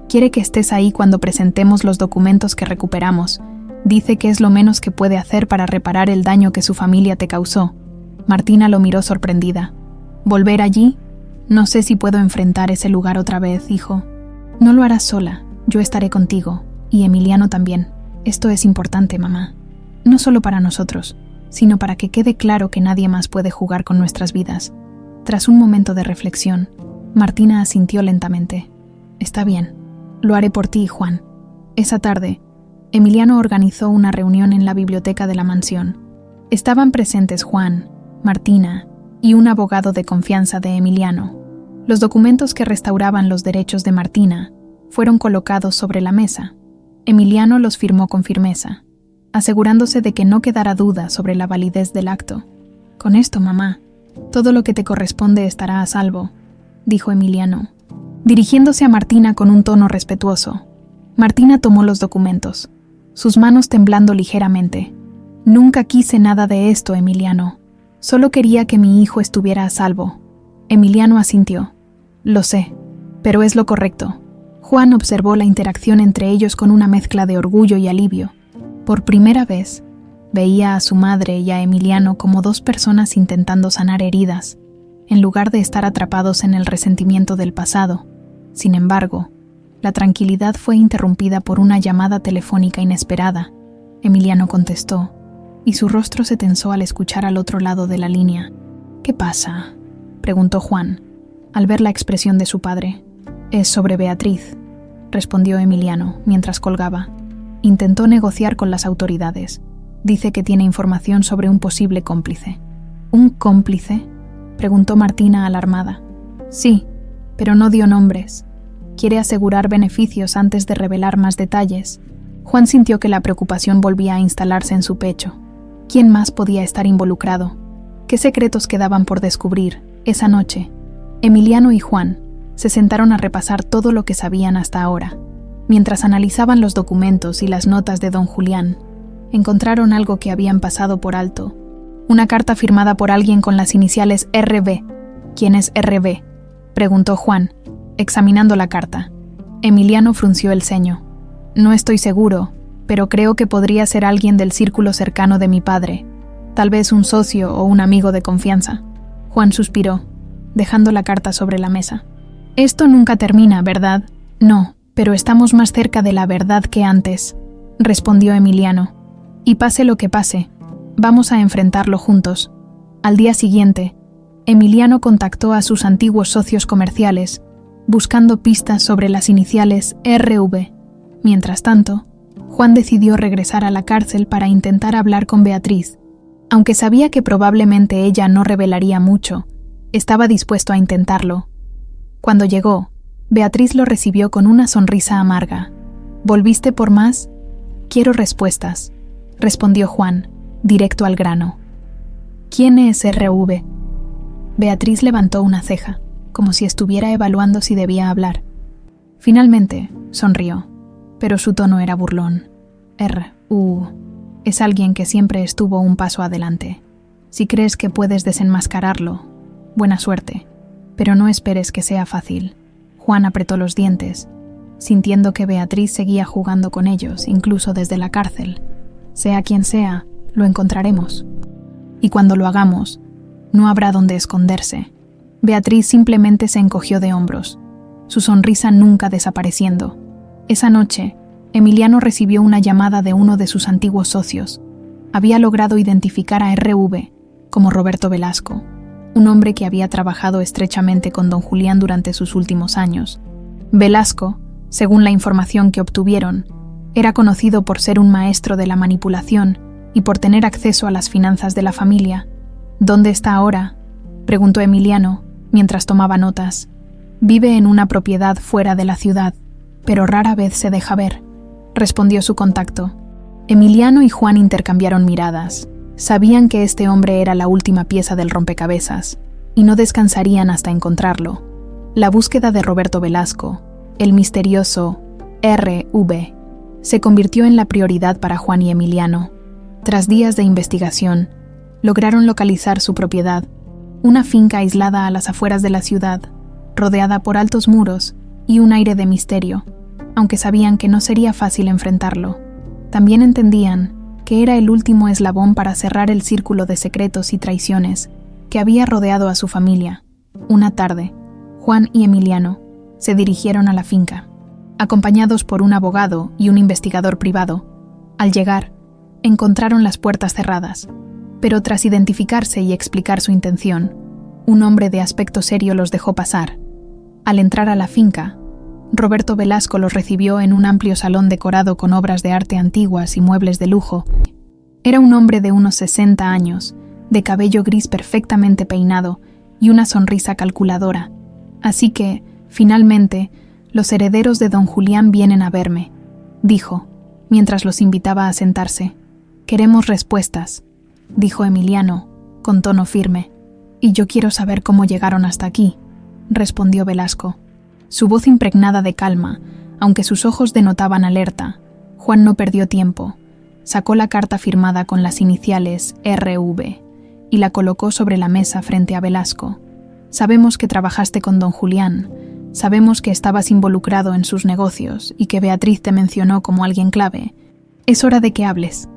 A: Quiere que estés ahí cuando presentemos los documentos que recuperamos. Dice que es lo menos que puede hacer para reparar el daño que su familia te causó». Martina lo miró sorprendida. «¿Volver allí? No sé si puedo enfrentar ese lugar otra vez, hijo». «No lo harás sola. Yo estaré contigo. Y Emiliano también. Esto es importante, mamá. No solo para nosotros, sino para que quede claro que nadie más puede jugar con nuestras vidas». Tras un momento de reflexión, Martina asintió lentamente. «Está bien. Lo haré por ti, Juan». Esa tarde, Emiliano organizó una reunión en la biblioteca de la mansión. Estaban presentes Juan, Martina y un abogado de confianza de Emiliano. Los documentos que restauraban los derechos de Martina fueron colocados sobre la mesa. Emiliano los firmó con firmeza, asegurándose de que no quedara duda sobre la validez del acto. «Con esto, mamá, todo lo que te corresponde estará a salvo», dijo Emiliano, dirigiéndose a Martina con un tono respetuoso. Martina tomó los documentos, sus manos temblando ligeramente. «Nunca quise nada de esto, Emiliano. Solo quería que mi hijo estuviera a salvo». Emiliano asintió. «Lo sé, pero es lo correcto». Juan observó la interacción entre ellos con una mezcla de orgullo y alivio. Por primera vez, veía a su madre y a Emiliano como dos personas intentando sanar heridas, en lugar de estar atrapados en el resentimiento del pasado. Sin embargo, la tranquilidad fue interrumpida por una llamada telefónica inesperada. Emiliano contestó, y su rostro se tensó al escuchar al otro lado de la línea. «¿Qué pasa?», preguntó Juan, al ver la expresión de su padre. «Es sobre Beatriz», respondió Emiliano mientras colgaba. «Intentó negociar con las autoridades. Dice que tiene información sobre un posible cómplice». «¿Un cómplice?», preguntó Martina alarmada. «Sí, pero no dio nombres. Quiere asegurar beneficios antes de revelar más detalles». Juan sintió que la preocupación volvía a instalarse en su pecho. ¿Quién más podía estar involucrado? ¿Qué secretos quedaban por descubrir? Esa noche, Emiliano y Juan se sentaron a repasar todo lo que sabían hasta ahora. Mientras analizaban los documentos y las notas de don Julián, encontraron algo que habían pasado por alto. Una carta firmada por alguien con las iniciales RB. «¿Quién es RB?», preguntó Juan, examinando la carta. Emiliano frunció el ceño. «No estoy seguro, pero creo que podría ser alguien del círculo cercano de mi padre. Tal vez un socio o un amigo de confianza». Juan suspiró, dejando la carta sobre la mesa. «Esto nunca termina, ¿verdad?». «No, pero estamos más cerca de la verdad que antes», respondió Emiliano. «Y pase lo que pase, vamos a enfrentarlo juntos». Al día siguiente, Emiliano contactó a sus antiguos socios comerciales, buscando pistas sobre las iniciales RV. Mientras tanto, Juan decidió regresar a la cárcel para intentar hablar con Beatriz. Aunque sabía que probablemente ella no revelaría mucho, estaba dispuesto a intentarlo. Cuando llegó, Beatriz lo recibió con una sonrisa amarga. «¿Volviste por más?». «Quiero respuestas», respondió Juan, directo al grano. «¿Quién es RV?». Beatriz levantó una ceja, como si estuviera evaluando si debía hablar. Finalmente, sonrió, pero su tono era burlón. Es alguien que siempre estuvo un paso adelante. Si crees que puedes desenmascararlo, buena suerte, pero no esperes que sea fácil». Juan apretó los dientes, sintiendo que Beatriz seguía jugando con ellos, incluso desde la cárcel. «Sea quien sea, lo encontraremos. Y cuando lo hagamos, no habrá donde esconderse». Beatriz simplemente se encogió de hombros, su sonrisa nunca desapareciendo. Esa noche, Emiliano recibió una llamada de uno de sus antiguos socios. Había logrado identificar a RV como Roberto Velasco, un hombre que había trabajado estrechamente con don Julián durante sus últimos años. Velasco Según la información que obtuvieron, era conocido por ser un maestro de la manipulación y por tener acceso a las finanzas de la familia. ¿Dónde está ahora?, preguntó Emiliano, mientras tomaba notas. Vive en una propiedad fuera de la ciudad, pero rara vez se deja ver, respondió su contacto. Emiliano y Juan intercambiaron miradas. Sabían que este hombre era la última pieza del rompecabezas, y no descansarían hasta encontrarlo. La búsqueda de Roberto Velasco, el misterioso R.V., se convirtió en la prioridad para Juan y Emiliano. Tras días de investigación, lograron localizar su propiedad, una finca aislada a las afueras de la ciudad, rodeada por altos muros y un aire de misterio, aunque sabían que no sería fácil enfrentarlo. También entendían que era el último eslabón para cerrar el círculo de secretos y traiciones que había rodeado a su familia. Una tarde, Juan y Emiliano se dirigieron a la finca, acompañados por un abogado y un investigador privado. Al llegar, encontraron las puertas cerradas, pero tras identificarse y explicar su intención, un hombre de aspecto serio los dejó pasar. Al entrar a la finca, Roberto Velasco los recibió en un amplio salón decorado con obras de arte antiguas y muebles de lujo. Era un hombre de unos 60 años, de cabello gris perfectamente peinado y una sonrisa calculadora. Así que, finalmente, los herederos de don Julián vienen a verme, dijo, mientras los invitaba a sentarse. Queremos respuestas, dijo Emiliano, con tono firme. Y yo quiero saber cómo llegaron hasta aquí, respondió Velasco. Su voz impregnada de calma, aunque sus ojos denotaban alerta. Juan no perdió tiempo. Sacó la carta firmada con las iniciales R.V. y la colocó sobre la mesa frente a Velasco. Sabemos que trabajaste con don Julián. Sabemos que estabas involucrado en sus negocios y que Beatriz te mencionó como alguien clave. Es hora de que hables.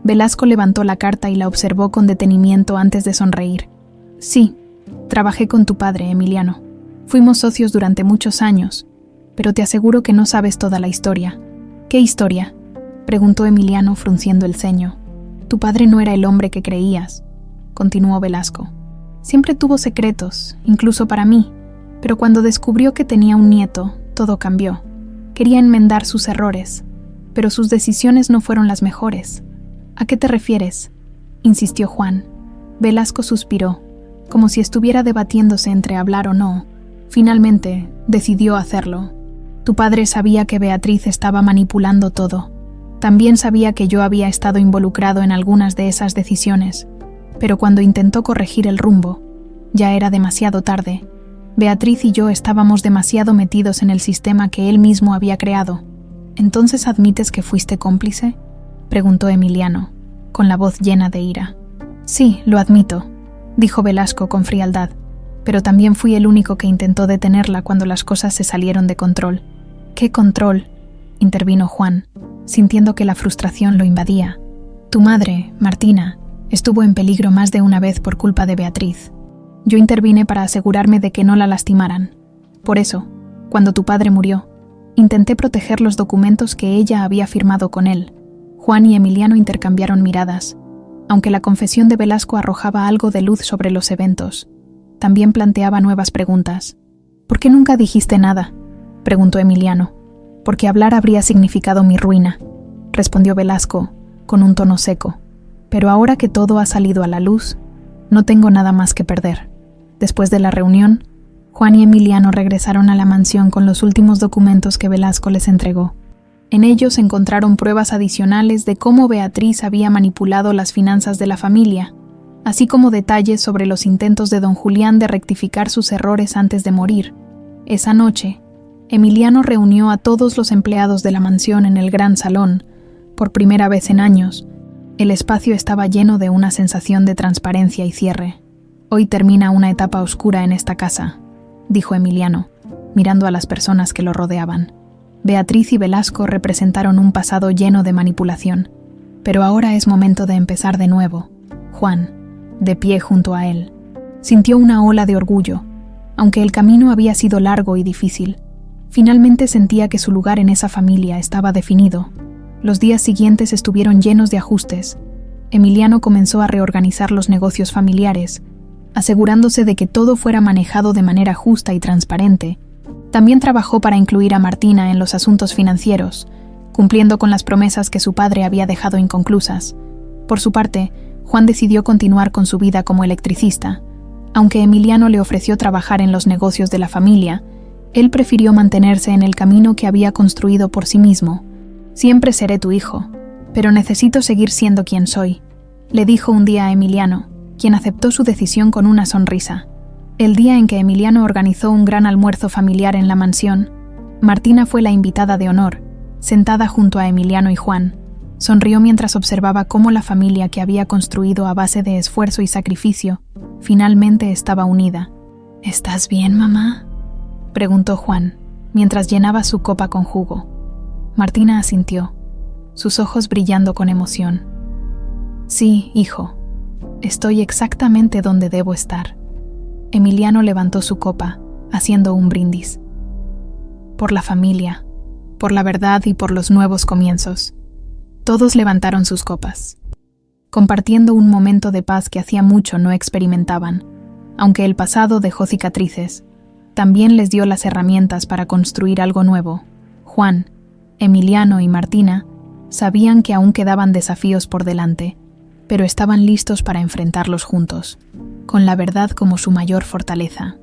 A: Velasco levantó la carta y la observó con detenimiento antes de sonreír. Sí, trabajé con tu padre, Emiliano. Fuimos socios durante muchos años, pero te aseguro que no sabes toda la historia. ¿Qué historia?, preguntó Emiliano frunciendo el ceño. Tu padre no era el hombre que creías, continuó Velasco. Siempre tuvo secretos, incluso para mí, pero cuando descubrió que tenía un nieto, todo cambió. Quería enmendar sus errores, pero sus decisiones no fueron las mejores. ¿A qué te refieres?, insistió Juan. Velasco suspiró, como si estuviera debatiéndose entre hablar o no. Finalmente, decidió hacerlo. Tu padre sabía que Beatriz estaba manipulando todo. También sabía que yo había estado involucrado en algunas de esas decisiones, pero cuando intentó corregir el rumbo, ya era demasiado tarde. Beatriz y yo estábamos demasiado metidos en el sistema que él mismo había creado. ¿Entonces admites que fuiste cómplice?, preguntó Emiliano, con la voz llena de ira. Sí, lo admito, dijo Velasco con frialdad, pero también fui el único que intentó detenerla cuando las cosas se salieron de control. ¿Qué control?, intervino Juan, sintiendo que la frustración lo invadía. Tu madre, Martina, estuvo en peligro más de una vez por culpa de Beatriz. Yo intervine para asegurarme de que no la lastimaran. Por eso, cuando tu padre murió, intenté proteger los documentos que ella había firmado con él. Juan y Emiliano intercambiaron miradas. Aunque la confesión de Velasco arrojaba algo de luz sobre los eventos, también planteaba nuevas preguntas. ¿Por qué nunca dijiste nada?, preguntó Emiliano. Porque hablar habría significado mi ruina, respondió Velasco, con un tono seco. Pero ahora que todo ha salido a la luz, no tengo nada más que perder. Después de la reunión, Juan y Emiliano regresaron a la mansión con los últimos documentos que Velasco les entregó. En ellos encontraron pruebas adicionales de cómo Beatriz había manipulado las finanzas de la familia, así como detalles sobre los intentos de don Julián de rectificar sus errores antes de morir. Esa noche, Emiliano reunió a todos los empleados de la mansión en el gran salón. Por primera vez en años, el espacio estaba lleno de una sensación de transparencia y cierre. Hoy termina una etapa oscura en esta casa, dijo Emiliano, mirando a las personas que lo rodeaban. Beatriz y Velasco representaron un pasado lleno de manipulación, pero ahora es momento de empezar de nuevo. Juan, de pie junto a él, sintió una ola de orgullo. Aunque el camino había sido largo y difícil, finalmente sentía que su lugar en esa familia estaba definido. Los días siguientes estuvieron llenos de ajustes. Emiliano comenzó a reorganizar los negocios familiares, asegurándose de que todo fuera manejado de manera justa y transparente. También trabajó para incluir a Martina en los asuntos financieros, cumpliendo con las promesas que su padre había dejado inconclusas. Por su parte, Juan decidió continuar con su vida como electricista. Aunque Emiliano le ofreció trabajar en los negocios de la familia, él prefirió mantenerse en el camino que había construido por sí mismo. «Siempre seré tu hijo, pero necesito seguir siendo quien soy», le dijo un día a Emiliano, quien aceptó su decisión con una sonrisa. El día en que Emiliano organizó un gran almuerzo familiar en la mansión, Martina fue la invitada de honor, sentada junto a Emiliano y Juan. Sonrió mientras observaba cómo la familia que había construido a base de esfuerzo y sacrificio finalmente estaba unida. «¿Estás bien, mamá?», preguntó Juan, mientras llenaba su copa con jugo. Martina asintió, sus ojos brillando con emoción. «Sí, hijo, estoy exactamente donde debo estar». Emiliano levantó su copa, haciendo un brindis. «Por la familia, por la verdad y por los nuevos comienzos». Todos levantaron sus copas, compartiendo un momento de paz que hacía mucho no experimentaban. Aunque el pasado dejó cicatrices, también les dio las herramientas para construir algo nuevo. Juan, Emiliano y Martina sabían que aún quedaban desafíos por delante, pero estaban listos para enfrentarlos juntos, con la verdad como su mayor fortaleza.